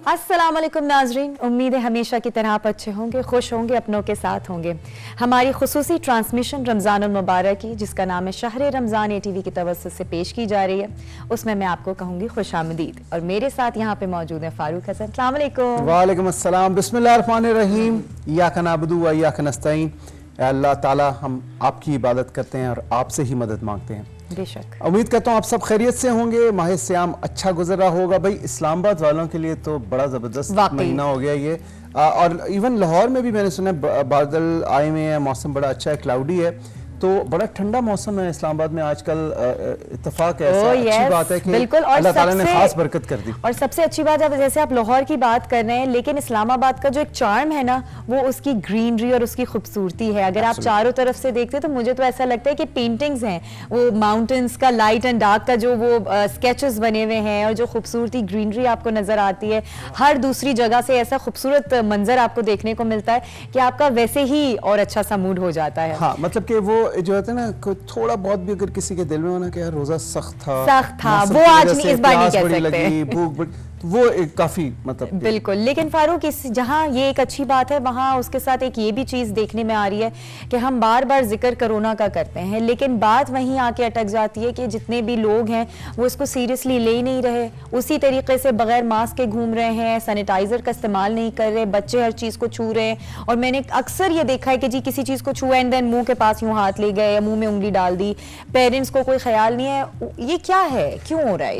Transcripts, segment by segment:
अस्सलाम वालेकुम नाजरीन, उम्मीद है हमेशा की तरह आप अच्छे होंगे, खुश होंगे, अपनों के साथ होंगे। हमारी खुसूसी ट्रांसमिशन रमज़ानुल मुबारक की, जिसका नाम है शहर रमज़ान, ATV की तवज्जुह से पेश की जा रही है, उसमें मैं आपको कहूँगी खुशामदीद। और मेरे साथ यहाँ पे मौजूद है फारूक हसन। अस्सलाम वालेकुम। वालेकुम अस्सलाम। बिस्मिल्लाहिर्रहमानिर्रहीम। इय्याका नअबुदु व इय्याका नस्तईन। अल्लाह ताला हम आपकी इबादत करते हैं और आपसे ही मदद मांगते हैं। बेशक। उम्मीद करता हूँ आप सब खैरियत से होंगे, माह सियाम अच्छा गुजर रहा होगा। भाई इस्लामाबाद वालों के लिए तो बड़ा ज़बरदस्त महीना हो गया ये, और इवन लाहौर में भी मैंने सुना बादल आए हुए हैं, मौसम बड़ा अच्छा है, क्लाउडी है, तो बड़ा ठंडा मौसम है इस्लामाबाद में आजकल। इत्तेफाक है, अच्छी बात है कि अल्लाह ताला ने खास बरकत कर दी। और सबसे अच्छी बात है, जैसे आप लाहौर की बात कर रहे हैं, लेकिन इस्लामाबाद का जो एक चार्म है ना, वो उसकी ग्रीनरी और उसकी खूबसूरती है। अगर आप चारों तरफ से देखते तो मुझे तो ऐसा लगता है कि पेंटिंग्स हैं, वो माउंटेन्स का लाइट एंड डार्क का जो वो स्केचेस बने हुए हैं, और जो खूबसूरती ग्रीनरी आपको नजर आती है, हर दूसरी जगह से ऐसा खूबसूरत मंजर आपको देखने को मिलता है कि आपका वैसे ही और अच्छा सा मूड हो जाता है। हाँ, मतलब कि वो जो होता है ना, थोड़ा बहुत भी अगर किसी के दिल में होना कि यार रोजा सख्त था, वो आज नहीं, इस बार नहीं कह सकते, भूख वो एक काफी मतलब बिल्कुल। लेकिन फारूक, इस जहां ये एक अच्छी बात है, वहां उसके साथ एक ये भी चीज देखने में आ रही है कि हम बार बार जिक्र कोरोना का करते हैं, लेकिन बात वहीं आके अटक जाती है कि जितने भी लोग हैं वो इसको सीरियसली ले ही नहीं रहे, उसी तरीके से बगैर मास्क के घूम रहे हैं, सैनिटाइजर का इस्तेमाल नहीं कर रहे, बच्चे हर चीज को छू रहे हैं। और मैंने अक्सर ये देखा है कि जी किसी चीज को छुआ एंड देन मुंह के पास यूं हाथ ले गए या मुंह में उंगली डाल दी, पेरेंट्स को कोई ख्याल नहीं है। ये क्या है, क्यों हो रहा है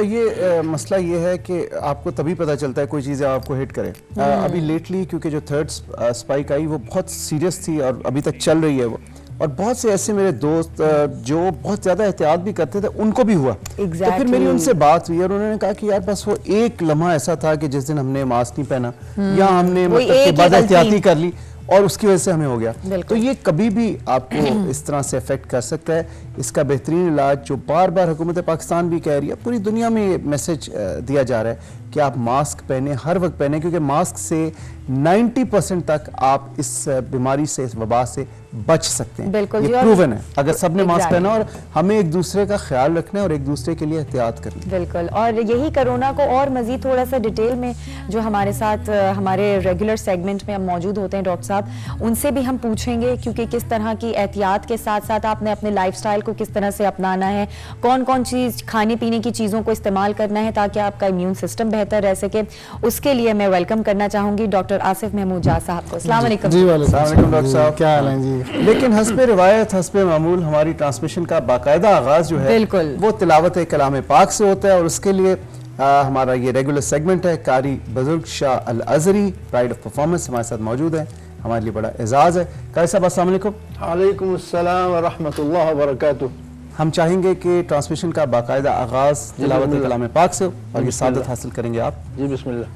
ये मसला ये है कि आपको तभी पता चलता है कोई चीज़ आपको हिट करे। अभी लेटली क्योंकि जो थर्ड स्पाइक आई वो बहुत सीरियस थी और अभी तक चल रही है वो, और बहुत से ऐसे मेरे दोस्त जो बहुत ज़्यादा एहतियात भी करते थे उनको भी हुआ। तो फिर मेरी उनसे बात हुई और उन्होंने कहा कि यार बस वो एक लम्हा ऐसा था कि जिस दिन हमने मास्क नहीं पहना या हमने मतलब एहतियाती कर ली और उसकी वजह से हमें हो गया। तो ये कभी भी आपको इस तरह से अफेक्ट कर सकता है। इसका बेहतरीन इलाज जो बार बार हुकूमत पाकिस्तान भी कह रही है, पूरी दुनिया में ये मैसेज दिया जा रहा है कि आप मास्क पहने, हर वक्त पहने, क्योंकि मास्क से 90% तक आप इस बीमारी से, इस वबा से बच सकते हैं। बिल्कुल, ये प्रूवन है अगर सबने मास्क पहना, और हमें एक दूसरे का ख्याल रखना है और एक दूसरे के लिए एहतियात करनी है। बिल्कुल। और यही कोरोना को और मजीद थोड़ा सा डिटेल में जो हमारे साथ हमारे रेगुलर सेगमेंट में हम मौजूद होते हैं डॉक्टर साहब, उनसे भी हम पूछेंगे क्योंकि किस तरह की एहतियात के साथ साथ आपने अपने लाइफस्टाइल को किस तरह से अपनाना है, कौन कौन चीज खाने पीने की चीजों को इस्तेमाल करना है ताकि आपका इम्यून सिस्टम बेहतर रह सके। उसके लिए मैं वेलकम करना चाहूंगी डॉक्टर आसिफ महमूद जा साहब को। अस्सलाम वालेकुम। जी वालेकुम डॉक्टर साहब, क्या हाल है जी? लेकिन हस्बे रिवायत हस्बे मामूल हमारी ट्रांसमिशन का बाकायदा आगाज जो है बिल्कुल वो तिलावत कलाम पाक से होता है, और उसके लिए हमारा ये रेगुलर सेगमेंट है। कारी बुजुर्ग शाह अल अजहरी, प्राइड ऑफ परफॉर्मेंस, हमारे साथ मौजूद है, हमारे लिए बड़ा एजाज है। कारी साहब अस्सलाम वालेकुम। वालेकुम अस्सलाम व रहमतुल्लाहि व बरकातुहू। हम चाहेंगे कि ट्रांसमिशन का बाकायदा आगाज तिलावत कलाम पाक से हो और ये सादत हासिल करेंगे आप। जी बिस्मिल्लाह।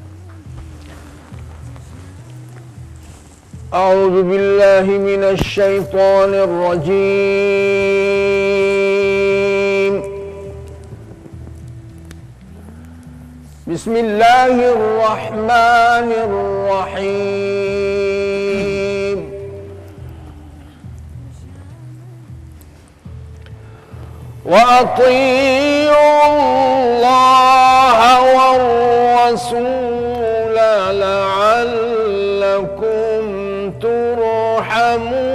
औज़ु बिल्लाहि मिनश शैतानिर रजीम। बिस्मिल्लाहिर रहमानिर रहीम। वअतीउल्लाह वर्रसूल लअल्लकुम तुरहमून।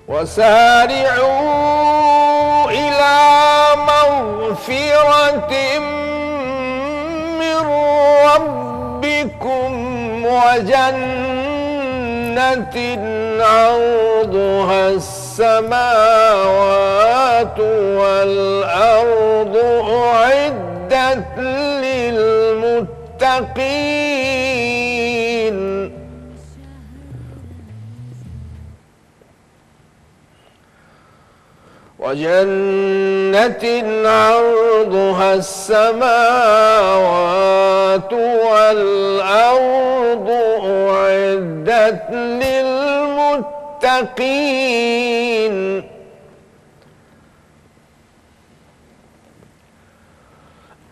वसारिऊ इला मग़फ़िरतिम मिर रब्बिकुम वजन्नतिन अर्दुहा अस्समावातु वल अर्दु उइद्दत लिलमुत्तक़ीन। वजन्नतिन अर्दुहा अस्समावातु वल अर्दु उइद्दत लिलमुत्तक़ीन।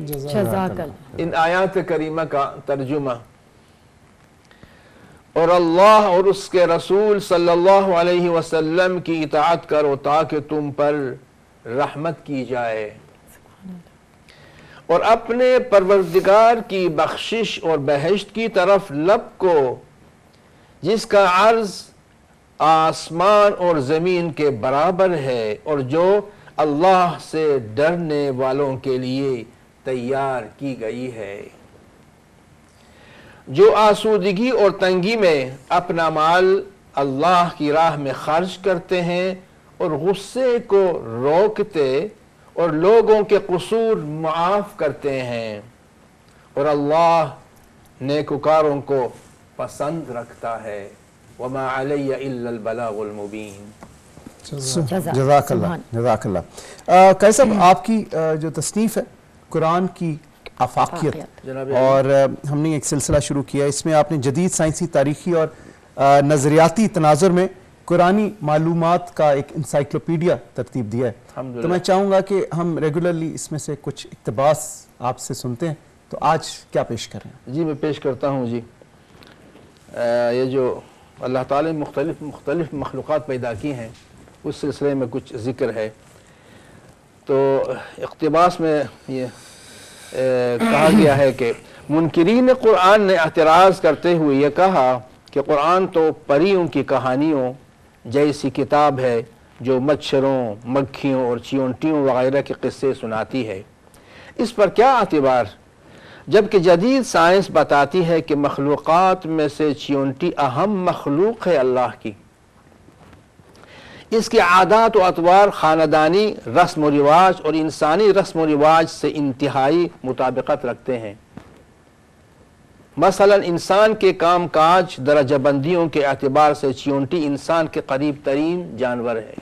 जज़ाकल्लाह। इन आयात करीमा का तर्जुमा और अल्लाह और उसके रसूल सल्लल्लाहु अलैहि वसल्लम की इताअत करो ताकि तुम पर रहमत की जाए और अपने परवरदिगार की बख्शिश और बहश्त की तरफ लब को जिसका अर्ज आसमान और ज़मीन के बराबर है और जो अल्लाह से डरने वालों के लिए तैयार की गई है। जो आसूदगी और तंगी में अपना माल अल्लाह की राह में खर्च करते हैं और गुस्से को रोकते और लोगों के कसूर माफ़ करते हैं और अल्लाह नेकुकारों को पसंद रखता है। वमा अलैया इल्लल बलागुल मुबीन। जज़ाकल्लाह जज़ाकल्लाह। कैसा आपकी जो तसनीफ़ है कुरान की आफाकियत और हमने एक सिलसिला शुरू किया, इसमें आपने जदीद साइंसी तारीखी और नज़रियाती तनाजुर में कुरानी मालूमात का एक इंसाइक्लोपीडिया तरतीब दिया है। तो मैं चाहूँगा कि हम रेगुलरली इसमें से कुछ इक़्तिबास आपसे सुनते हैं, तो आज क्या पेश कर रहे हैं? जी मैं पेश करता हूँ जी। ये जो अल्लाह ताला ने मुख्तलिफ मखलूक़ात पैदा की हैं उस सिलसिले में कुछ ज़िक्र है। तो इक़्तिबास में ये कहा गया है कि मुनकिरीन कुरान ने एतराज़ करते हुए ये कहा कि कुरान तो परियों की कहानियों जैसी किताब है जो मच्छरों, मक्खियों और चींटियों वगैरह के किस्से सुनाती है। इस पर क्या एतबार, जबकि जदीद साइंस बताती है कि मखलूक़ात में से चींटी अहम मखलूक है अल्लाह की। इसके आदात व अतवार ख़ानदानी रस्म व रिवाज और इंसानी रस्म व रिवाज से इंतहाई मुताबिकत रखते हैं। मसलन इंसान के काम काज दरजाबंदियों के एतबार से चींटी इंसान के करीब तरीन जानवर है।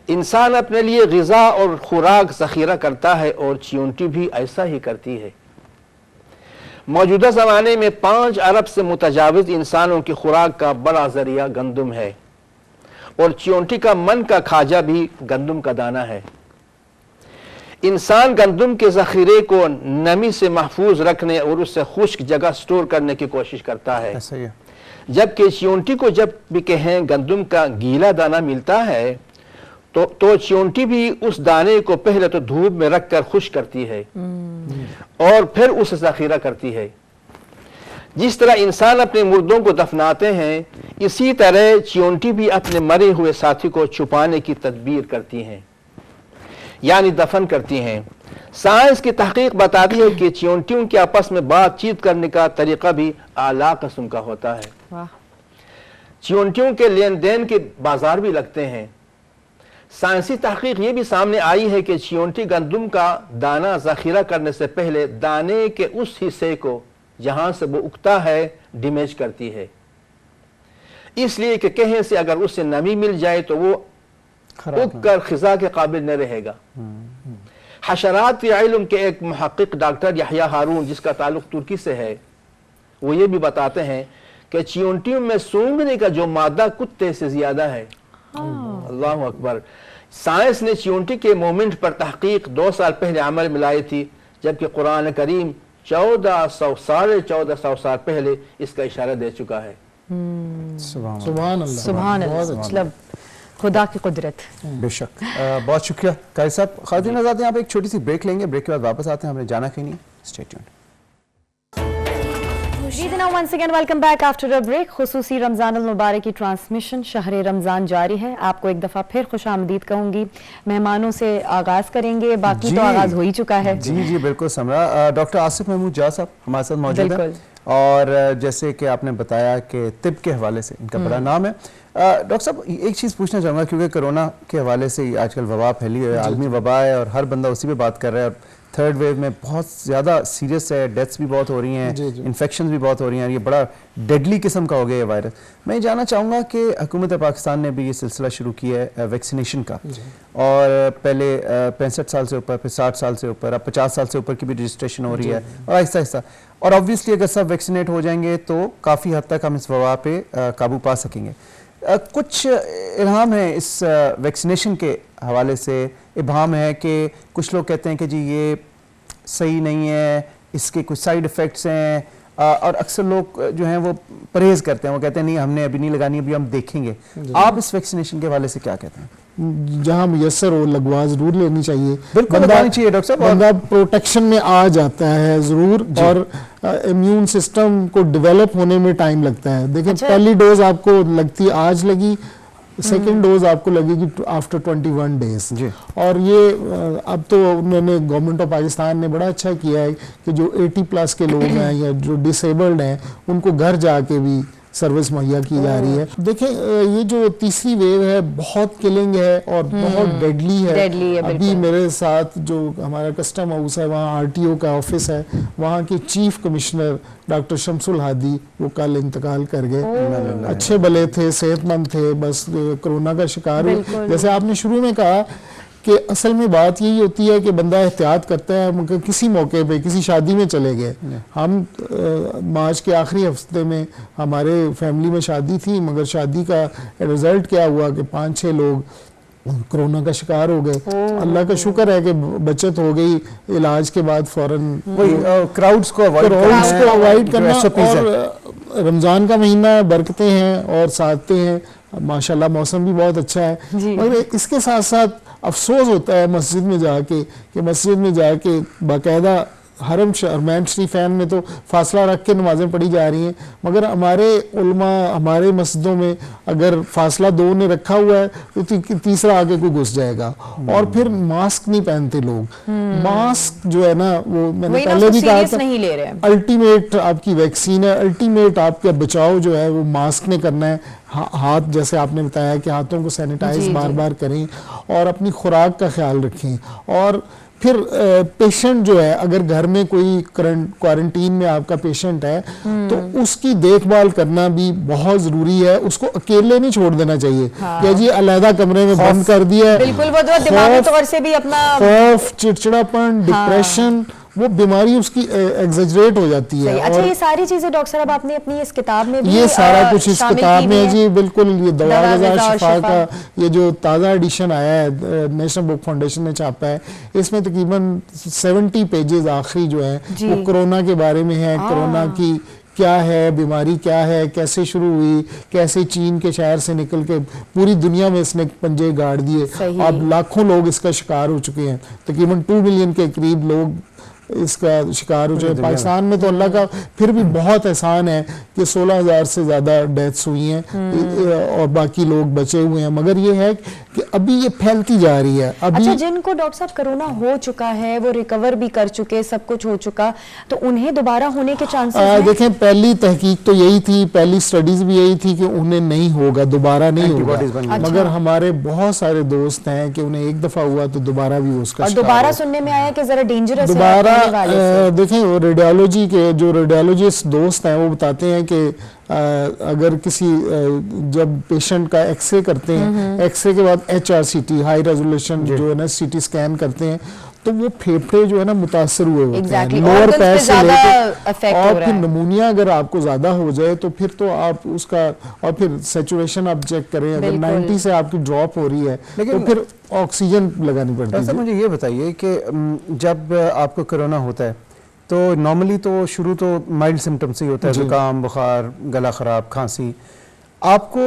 इंसान अपने लिए ग़िज़ा और खुराक ज़ख़ीरा करता है और चींटी भी ऐसा ही करती है। मौजूदा ज़माने में 5 अरब से मुतजाविज़ इंसानों की खुराक का बड़ा ज़रिया गंदम है और चींटी का मन का खाजा भी गंदम का दाना है। इंसान गंदम के ज़ख़ीरे को नमी से महफूज रखने और उससे खुश्क जगह स्टोर करने की कोशिश करता है, जबकि चींटी को जब भी कहें गंदम का गीला दाना मिलता है तो चींटी भी उस दाने को पहले तो धूप में रखकर खुश्क करती है और फिर उसे ज़ख़ीरा करती है। जिस तरह इंसान अपने मुर्दों को दफनाते हैं, इसी तरह चींटी भी अपने मरे हुए साथी को छुपाने की तदबीर करती हैं, यानी दफन करती हैं। साइंस की तहकीक बताती है कि चींटियों के आपस में बातचीत करने का तरीका भी आला किस्म का होता है। चींटियों के लेन देन के बाजार भी लगते हैं। साइंसी तहकीक ये भी सामने आई है कि चींटी गंदम का दाना ज़ख़ीरा करने से पहले दाने के उस हिस्से को जहां से वो उगता है डैमेज करती है, इसलिए कि कहीं से अगर उससे नमी मिल जाए तो वो उगकर ख़िज़ा के काबिल न रहेगा। हशरात के इल्म के एक मुहक्किक डॉक्टर यहया हारून, जिसका ताल्लुक तुर्की से है, वो ये भी बताते हैं कि चींटियों में सूंघने का जो मादा कुत्ते से ज्यादा है। अल्लाह अकबर। साइंस ने चींटी के मोमेंट पर तहकीक 2 साल पहले अमल में लाई थी, जबकि कुरान करीम 1400 साल पहले इसका इशारा दे चुका है। सुभान अल्लाह, सुभान अल्लाह, मतलब खुदा की कुदरत। बेशक। बहुत शुक्रिया कारी साहब। खातिन आज़ाद, यहाँ पे एक छोटी सी ब्रेक लेंगे, ब्रेक के बाद वापस आते हैं, हमने जाना कहीं नहीं। Stay tuned. once again welcome back after a break। खुसूसी रमज़ान अल मुबारक की ट्रांसमिशन शहर रमज़ान जारी है। आपको एक दफ़ा फिर खुशामदीद कहूँगी। मेहमानों से आगाज़ करेंगे, बाकी तो आगाज़ हो ही चुका है। जी जी बिल्कुल समरा। डॉक्टर आसिफ महमूद जा साहब हमारे साथ मौजूद है, और जैसे कि आपने बताया कि तिब के हवाले से इनका बड़ा नाम है। डॉक्टर साहब एक चीज़ पूछना चाहूँगा, क्योंकि कोरोना के हवाले से आजकल वबा फैली है, आलमी वबा है और हर बंदा उसी पे बात कर रहा है। थर्ड वेव में बहुत ज़्यादा सीरियस है, डेथ्स भी बहुत हो रही हैं, इन्फेक्शन भी बहुत हो रही हैं, ये बड़ा डेडली किस्म का हो गया ये वायरस। मैं जानना चाहूँगा कि हुकूमत पाकिस्तान ने भी ये सिलसिला शुरू किया है वैक्सीनेशन का, और पहले 65 साल से ऊपर, फिर 60 साल से ऊपर, अब 50 साल से ऊपर की भी रजिस्ट्रेशन हो रही है, और आहिस्ता आहिस्ता, और ऑब्वियसली अगर सब वैक्सीनेट हो जाएंगे तो काफ़ी हद तक हम इस वबा पे काबू पा सकेंगे। कुछ इल्हाम है इस वैक्सीनेशन के हवाले से, इब्हाम है कि कुछ लोग कहते हैं कि जी ये सही नहीं है, इसके कुछ साइड इफ़ेक्ट्स हैं, और अक्सर लोग जो हैं वो परहेज़ करते हैं, वो कहते हैं नहीं हमने अभी नहीं लगानी, अभी हम देखेंगे। आप इस वैक्सीनेशन के हवाले से क्या कहते हैं? जहाँ मुयस्सर हो लगवा जरूर लेनी चाहिए, बिल्कुल लगानी चाहिए डॉक्टर साहब। बंदा प्रोटेक्शन में आ जाता है जरूर, और इम्यून सिस्टम को डेवलप होने में टाइम लगता है। देखिए पहली डोज आपको लगती आज लगी, सेकेंड डोज आपको लगेगी आफ्टर 21 डेज। और ये अब तो उन्होंने गवर्नमेंट ऑफ पाकिस्तान ने बड़ा अच्छा किया है कि जो 80+ के लोग हैं या जो डिसेबल्ड हैं उनको घर जाके भी सर्विस मुहैया की जा रही है। देखें ये जो तीसरी वेव है बहुत किलिंग है और बहुत डेडली है। अभी मेरे साथ जो हमारा कस्टम हाउस है, वहाँ आरटीओ का ऑफिस है, वहाँ के chief commissioner doctor Shamsul Hadi वो कल इंतकाल कर गए। अच्छे भले थे, सेहतमंद थे, बस कोरोना का शिकार हुए। जैसे आपने शुरू में कहा कि असल में बात यही होती है कि बंदा एहतियात करता है, मगर किसी मौके पे किसी शादी में चले गए। हम मार्च के आखिरी हफ्ते में हमारे फैमिली में शादी थी, मगर शादी का रिजल्ट क्या हुआ कि 5-6 लोग कोरोना का शिकार हो गए। अल्लाह का शुक्र है कि बचत हो गई, इलाज के बाद फौरन क्राउड्स को अवॉइड करना। और रमज़ान का महीना बरकतें हैं और सादते हैं, माशाल्लाह मौसम भी बहुत अच्छा है, मगर इसके साथ साथ अफसोस होता है मस्जिद में जाके कि मस्जिद में जाके बाकायदा हरम हरमैन शरीफैन में तो फासला रख के नमाजें पढ़ी जा रही हैं, मगर हमारे उलमा हमारे मस्जिदों में अगर फासला 2 ने रखा हुआ है तो तीसरा आगे कोई घुस जाएगा। और फिर मास्क नहीं पहनते लोग। मास्क जो है ना वो मैंने पहले भी कहा था, अल्टीमेट आपकी वैक्सीन है, अल्टीमेट आपका बचाव जो है वो मास्क ने करना है। हाथ जैसे आपने बताया कि हाथों को सैनिटाइज बार बार करें और अपनी खुराक का ख्याल रखें। और फिर पेशेंट जो है, अगर घर में कोई क्वारंटीन में आपका पेशेंट है तो उसकी देखभाल करना भी बहुत जरूरी है। उसको अकेले नहीं छोड़ देना चाहिए कि जी अलहदा कमरे में बंद कर दिया है। बिल्कुल, वो तो दिमागी तौर से भी अपना खौफ, चिड़चिड़ापन, डिप्रेशन, वो बीमारी उसकी एग्जेजरेट हो जाती है। अच्छा, ये सारी चीजें डॉक्टर साहब आपने अपनी इस किताब में भी ये सारा कुछ इस किताब में जी बिल्कुल। ये दवा शिफा का ये जो ताज़ा एडिशन आया है, नेशनल बुक फाउंडेशन ने छापा है, इसमें तकरीबन 70 पेजेस आखिरी जो है वो कोरोना के बारे में है। कोरोना की क्या है, बीमारी क्या है, कैसे शुरू हुई, कैसे चीन के शहर से निकल के पूरी दुनिया में इसने पंजे गाड़ दिए। अब लाखों लोग इसका शिकार हो चुके हैं, तकरीबन 2 मिलियन के करीब लोग इसका शिकार हो जाए। पाकिस्तान में तो अल्लाह का फिर भी बहुत एहसान है कि 16,000 से ज़्यादा डेथ्स हुई हैं और बाकी लोग बचे हुए हैं, मगर ये है कि अभी ये फैलती जा रही है। अभी अच्छा, जिनको डॉक्टर साहब कोरोना हो चुका है, वो रिकवर भी कर चुके, सब कुछ हो चुका, तो उन्हें दोबारा होने के चांसेस हैं? देखें, पहली तहकीक तो यही थी, पहली स्टडीज भी यही थी कि उन्हें नहीं होगा, दोबारा नहीं होगा। मगर हमारे बहुत सारे दोस्त हैं कि उन्हें एक दफा हुआ तो दोबारा भी उसका दोबारा सुनने में आया कि जरा डेंजरस है। दोबारा देखें, रेडियोलॉजी के जो रेडियोलॉजिस्ट दोस्त हैं वो बताते हैं कि अगर किसी जब पेशेंट का एक्सरे करते हैं, एक्सरे के बाद HRCT हाई रेजोल्यूशन जो है ना CT स्कैन करते हैं, तो वो फेफड़े जो है ना मुतासर हुए होते हैं, लोअर पैर से लेकर, और फिर नमूनिया अगर आपको ज्यादा हो जाए तो फिर तो आप उसका, और फिर सैचुरेशन आप चेक करें, अगर 90 से आपकी ड्रॉप हो रही है तो फिर ऑक्सीजन लगानी पड़ती है। मुझे ये बताइए कि जब आपको कोरोना होता है तो नॉर्मली तो शुरू तो माइल्ड सिम्टम्स ही होता है, जुकाम, बुखार, गला खराब, खांसी। आपको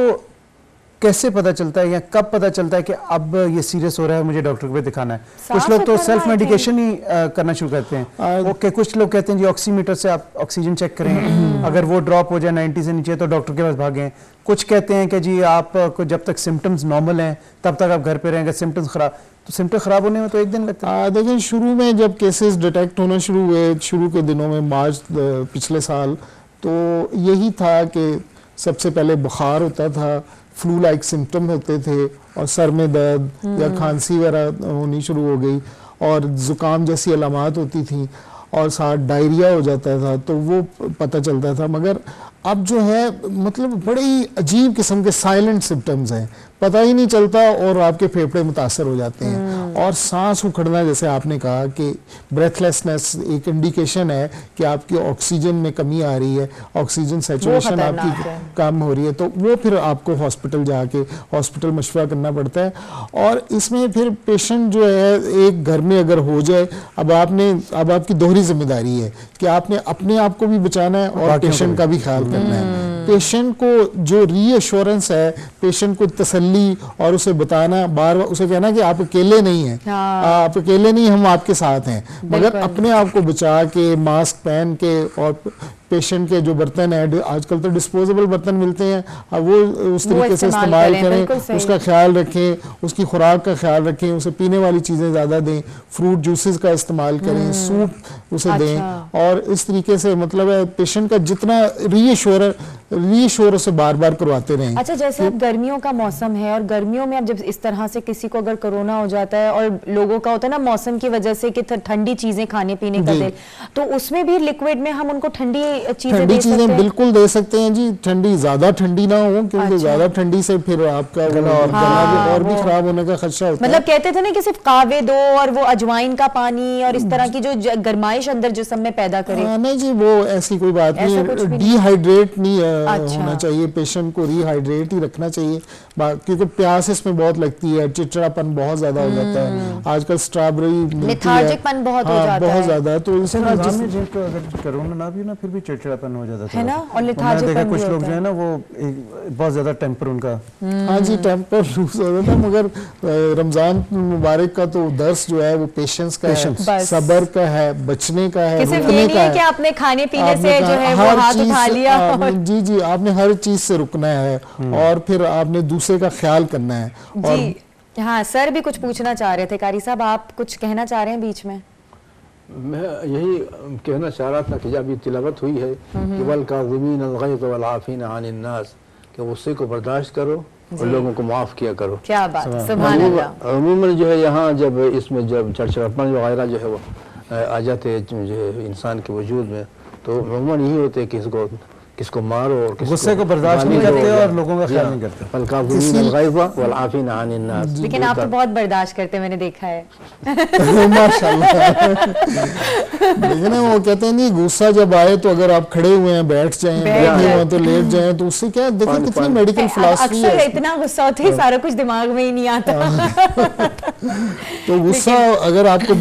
कैसे पता चलता है या कब पता चलता है कि अब ये सीरियस हो रहा है, मुझे डॉक्टर को दिखाना है? कुछ साफ लोग तो सुथरा सेल्फ मेडिकेशन ही करना शुरू करते हैं। ओके, कुछ लोग कहते हैं जी ऑक्सीमीटर से आप ऑक्सीजन चेक करें, अगर वो ड्रॉप हो जाए 90 से नीचे तो डॉक्टर के पास भागें। कुछ कहते हैं कि जी आपको जब तक सिम्टम्स नॉर्मल हैं तब तक आप घर पे रहेंगे, सिम्टम्स खराब, तो सिम्टम खराब होने में तो एक दिन लगता है। देखिए, शुरू में जब केसेस डिटेक्ट होना शुरू हुए, शुरू के दिनों में मार्च पिछले साल, तो यही था कि सबसे पहले बुखार होता था, फ्लू लाइक सिम्टम होते थे और सर में दर्द या खांसी वगैरह होनी शुरू हो गई और ज़ुकाम जैसी अलामात होती थी और साथ डायरिया हो जाता था, तो वो पता चलता था। मगर अब जो है मतलब बड़े ही अजीब किस्म के साइलेंट सिम्टम्स हैं, पता ही नहीं चलता और आपके फेफड़े मुतासर हो जाते हैं और सांस उखड़ना, जैसे आपने कहा कि ब्रेथलेसनेस एक इंडिकेशन है कि आपकी ऑक्सीजन में कमी आ रही है, ऑक्सीजन सैचुरेशन आपकी कम हो रही है, तो वो फिर आपको हॉस्पिटल जाके हॉस्पिटल मशवरा करना पड़ता है। और इसमें फिर पेशेंट जो है एक घर में अगर हो जाए, अब आपकी दोहरी जिम्मेदारी है कि आपने अपने आप को भी बचाना है और पेशेंट का भी ख्याल करना है। पेशेंट को जो रीअश्योरेंस है, पेशेंट को तसल्ली और उसे बताना, बार बार उसे कहना कि आप अकेले नहीं हैं, आप अकेले नहीं, हम आपके साथ हैं, मगर अपने आप को बचा के मास्क पहन के और पेशेंट के जो बर्तन है, आजकल तो डिस्पोजेबल बर्तन मिलते हैं, अब वो उस तरीके से इस्तेमाल करें, उसका ख्याल रखें, उसकी खुराक का ख्याल रखें, उसे पीने वाली चीज़ें ज़्यादा दें, फ्रूट जूसेस का इस्तेमाल करें, सूप उसे दें, और इस तरीके से मतलब है पेशेंट का जितना रीअश्योर से बार बार करवाते रहें। अच्छा, जैसे अब गर्मियों का मौसम है और गर्मियों में अब जब इस तरह से किसी को अगर कोरोना हो जाता है और लोगों का होता है ना मौसम की वजह से कि ठंडी चीजें खाने पीने का दिल, तो उसमें भी लिक्विड में हम उनको ठंडी चीजें बिल्कुल दे सकते हैं जी। ठंडी, ज्यादा ठंडी ना हो, क्योंकि ज्यादा ठंडी से फिर आपका गला और भी खराब होने का खदशा होता है। मतलब कहते थे ना कि सिर्फ कावे दो और वो अजवाइन का पानी और इस तरह की जो गर्माइश अंदर जिस्म में पैदा करे। नहीं जी, वो ऐसी कोई बात नहीं है। डिहाइड्रेट नहीं होना चाहिए, पेशेंट को रिहाइड्रेट ही रखना चाहिए, क्योंकि प्यास इसमें बहुत लगती है, चिड़चिड़ापन बहुत ज्यादा हो जाता है, आजकल स्ट्रॉबेरी लेथार्जिकपन बहुत हो जाता है, बहुत ज्यादा। तो इसमें जिनको अगर कोरोना ना भी ना फिर भी चिड़चिड़ापन हो जाता है ना, और लेथार्जिकपन कुछ लोग जो है ना वो बहुत ज्यादा टेम्पर उनका, हाँ जी, टेम्पर लूज हो जाता है। मगर रमजान मुबारक का तो दर्स जो है वो पेशेंस का है, सब्र का है, बचने का है, रुकने का है कि आपने खाने पीने से जो है वो हाथ उठा लिया। जी जी, आपने हर चीज से रुकना है और फिर आपने दूसरे का ख्याल करना है। जी हाँ, सर भी कुछ पूछना चाह रहे थे। कारी साहब, आप कुछ कहना चाह रहे हैं बीच में? मैं यही कहना चाह रहा था कि जब ये तिलावत हुई है कि वल काज़िमीन अल गैज़ वल आफ़ीना अनिन नास, कि गुस्से को बर्दाश्त करो और लोगों को माफ़ किया करो। क्या बात, सुभान अल्लाह। अमूमन जो है यहाँ जब इसमें जब चिड़चिड़ापन वगैरह जो है वो आ जाते हैं जो है इंसान के वजूद में, तो अमूमन यही होते हैं कि किसको मारो और गुस्से को बर्दाश्त नहीं करते और लोगों का ख्याल नहीं करते। लेकिन आप तो बहुत बर्दाश्त करते, मैंने देखा है। माशाल्लाह। लेकिन वो कहते हैं नहीं, गुस्सा जब आए तो अगर आप खड़े हुए हैं, बैठ जाएं, बैठे हुए तो लेट जाएं, तो उससे क्या देखिए कितनी मेडिकल फिलॉसफी है। अक्सर इतना गुस्सा होता है सारा कुछ दिमाग में ही नहीं आता। तो गुस्सा अगर आपको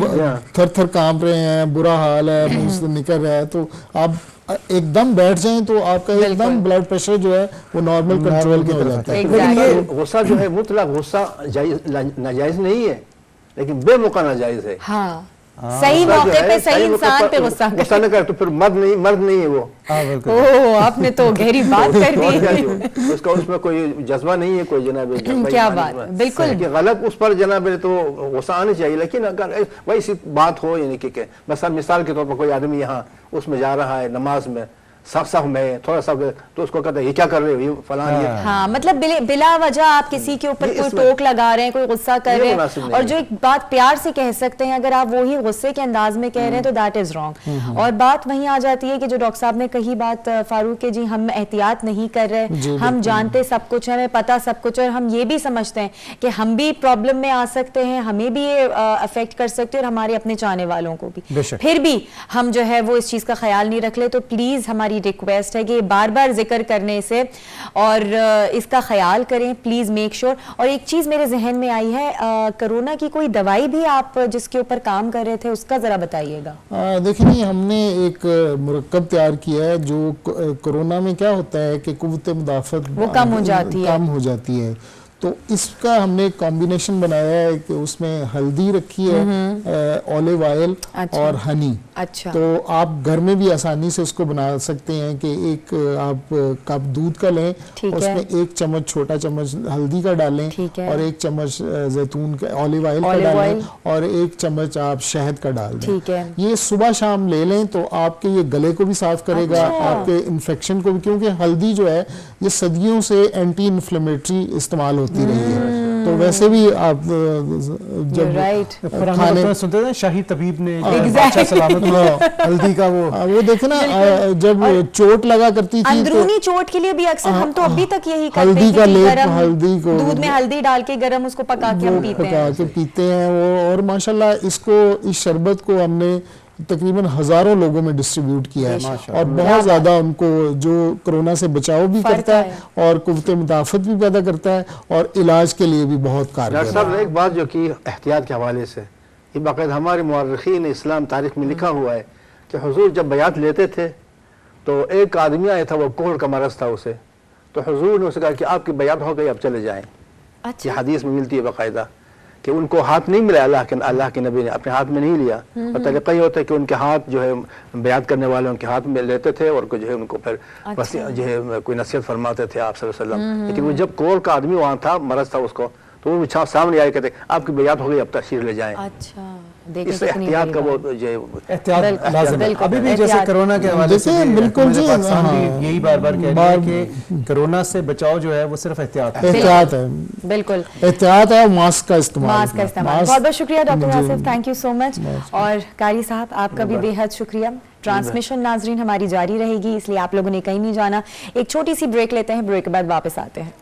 थर थर कांप रहे हैं, बुरा हाल है, मुंह से निकल रहा है, तो आप एकदम बैठ जाएं तो आपका एकदम ब्लड प्रेशर जो है वो नॉर्मल कंट्रोल में हो जाता है। लेकिन ये गुस्सा जो है मुतलक गुस्सा नाजायज नहीं है, लेकिन बेमौका नाजायज है। हाँ, सही मौके पे सही इंसान पे गुस्सा न करे तो फिर मर्द नहीं है वो। ओह, आपने तो गहरी बात कर दी। उसका उसमें कोई जज्बा नहीं है, कोई जनाब क्या बात, बिल्कुल गलत उस पर जनाब तो गुस्सा आना चाहिए। लेकिन अगर वैसी बात हो, यानी कि बस मिसाल के तौर पर कोई आदमी यहाँ उसमें जा रहा है नमाज में, सफ में थोड़ा सा, तो उसको कहता है ये क्या कर रहे हो, ये फलां ये। हाँ, मतलब बिला वजह आप किसी के ऊपर कोई टोक लगा रहे हैं, कोई गुस्सा कर रहे हैं, और जो एक बात प्यार से कह सकते हैं, अगर आप वही गुस्से के अंदाज में कह रहे हैं तो दैट इज रॉन्ग। और बात वहीं आ जाती है कि जो डॉक्टर साहब ने कही बात, फारूक के जी, हम एहतियात नहीं कर रहे, हम जानते सब कुछ है, हमें पता सब कुछ, और हम ये भी समझते हैं कि हम भी प्रॉब्लम में आ सकते हैं, हमें भी ये अफेक्ट कर सकते हैं और हमारे अपने चाहने वालों को भी, फिर भी हम जो है वो इस चीज का ख्याल नहीं रख ले। तो प्लीज हमारी हमारी रिक्वेस्ट है कि बार बार जिक्र करने से और इसका ख्याल करें प्लीज़, मेक श्योर। और एक चीज़ मेरे जहन में आई है, कोरोना की कोई दवाई भी आप जिसके ऊपर काम कर रहे थे उसका ज़रा बताइएगा। देखिए नहीं, हमने एक मुरक्कब तैयार किया है जो कोरोना में क्या होता है कि कुव्वत मुदाफ़त वो कम हो जाती है। तो इसका हमने कॉम्बिनेशन बनाया है कि उसमें हल्दी रखी है, ऑलिव ऑयल और हनी। अच्छा। तो आप घर में भी आसानी से उसको बना सकते हैं कि एक आप कप दूध का लें, उसमें 1 चम्मच छोटा चम्मच हल्दी का डालें और 1 चम्मच जैतून का ऑलिव ऑयल का डालें और 1 चम्मच आप शहद का डाल दें। ये सुबह शाम ले लें तो आपके ये गले को भी साफ करेगा, आपके इन्फेक्शन को भी, क्योंकि हल्दी जो है ये सदियों से एंटी इन्फ्लेमेटरी इस्तेमाल होती रही है। तो वैसे भी आप जब खाने सुनते थे शाही तबीब ने अच्छा सलामत हल्दी का वो देखे ना, जब चोट लगा करती थी अंदरूनी चोट के लिए भी अक्सर हम तो अभी तक यही करते हल्दी का लेप, हल्दी को दूध में हल्दी डाल के गरम उसको पका के हम पीते हैं वो। और माशाल्लाह इस शरबत को हमने तकरीबन हजारों लोगों में डिस्ट्रीब्यूट किया है और बहुत ज्यादा उनको जो कोरोना से बचाव भी करता है और कुव्वत मुदाफ़त भी पैदा करता है और इलाज के लिए भी बहुत कारगर है। डॉक्टर साहब, एक बात जो कि एहतियात के हवाले से ये बाकायदा हमारे मुअर्रिखीन इस्लाम तारीख में लिखा हुआ है कि हुजूर जब बयात लेते थे तो एक आदमी आया था, वो कोहड़ का मरज था उसे, तो हुजूर ने उसे कहा कि आपकी बयात हो गई, अब चले जाएं। ये हदीस में मिलती है बाकायदा कि उनको हाथ नहीं मिला, अल्लाह के नबी ने अपने हाथ में नहीं लिया। और तरीका ये होता है कि उनके हाथ जो है बयात करने वाले उनके हाथ में लेते थे और जो है उनको फिर बस जो है कोई नसीहत फरमाते थे आप सल्लल्लाहु अलैहि वसल्लम। लेकिन वो जब कोहड़ का आदमी वहाँ था, मरज था उसको, तो वो सामने आए कहते आपकी बयात हो गई, अब तशरीफ ले जाएं। अच्छा, इस एहतियात का वो जो एहतियात लाज़िम है। अभी भी जैसे कोरोना के हवाले से बिल्कुल जी, यही बार बार कह रहे हैं कि कोरोना से बचाव जो है वो सिर्फ एहतियात है। बिल्कुल एहतियात है, मास्क का इस्तेमाल। बहुत बहुत शुक्रिया doctor Asif, thank you so much. और कारी साहब आपका भी बेहद शुक्रिया। ट्रांसमिशन नाजरीन हमारी जारी रहेगी, इसलिए आप लोगों ने कहीं नहीं जाना। एक छोटी सी ब्रेक लेते हैं, ब्रेक के बाद वापस आते हैं।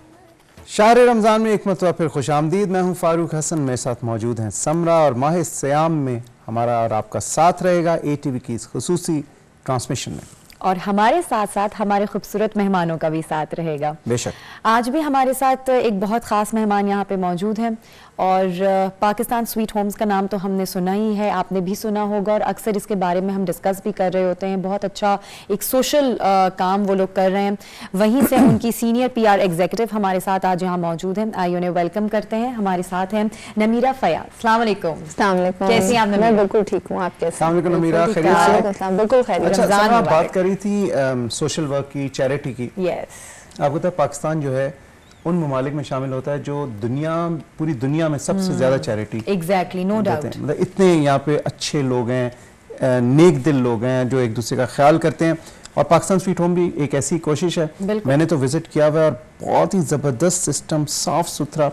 शाहर रमज़ान में एक मरतबा फिर खुशामदीद। मैं हूँ फारूक हसन, मेरे साथ मौजूद हैं समरा और माह सयाम में हमारा और आपका साथ रहेगा ATV की इस खुसूसी ट्रांसमिशन में, और हमारे साथ साथ हमारे खूबसूरत मेहमानों का भी साथ रहेगा। बेशक आज भी हमारे साथ एक बहुत ख़ास मेहमान यहाँ पे मौजूद हैं और पाकिस्तान स्वीट होम्स का नाम तो हमने सुना ही है, आपने भी सुना होगा और अक्सर इसके बारे में हम डिस्कस भी कर रहे होते हैं। बहुत अच्छा एक सोशल काम वो लोग कर रहे हैं। वहीं से उनकी सीनियर PR एग्जीक्यूटिव हमारे साथ आज यहाँ मौजूद हैं। आइए उन्हें वेलकम करते हैं। हमारे साथ हैं नमीरा फयाज। अस्सलाम वालेकुम। कैसी हैं आप? मैं बिल्कुल ठीक हूँ, आप कैसे? नमीरा, खैरियत से? बिल्कुल खैरियत। अच्छा, बात करी थी सोशल वर्क की, चैरिटी की। यस, आपको पता है पाकिस्तान जो है उन ममालिक में शामिल होता है जो पूरी दुनिया में सबसे ज्यादा चैरिटी एग्जैक्टली, नो डाउट। मतलब इतने यहाँ पे अच्छे लोग हैं, नेक दिल लोग हैं जो एक दूसरे का ख्याल करते हैं। और पाकिस्तान स्वीट होम भी एक ऐसी कोशिश है। मैंने तो विजिट किया हुआ है और बहुत ही जबरदस्त सिस्टम, साफ सुथरा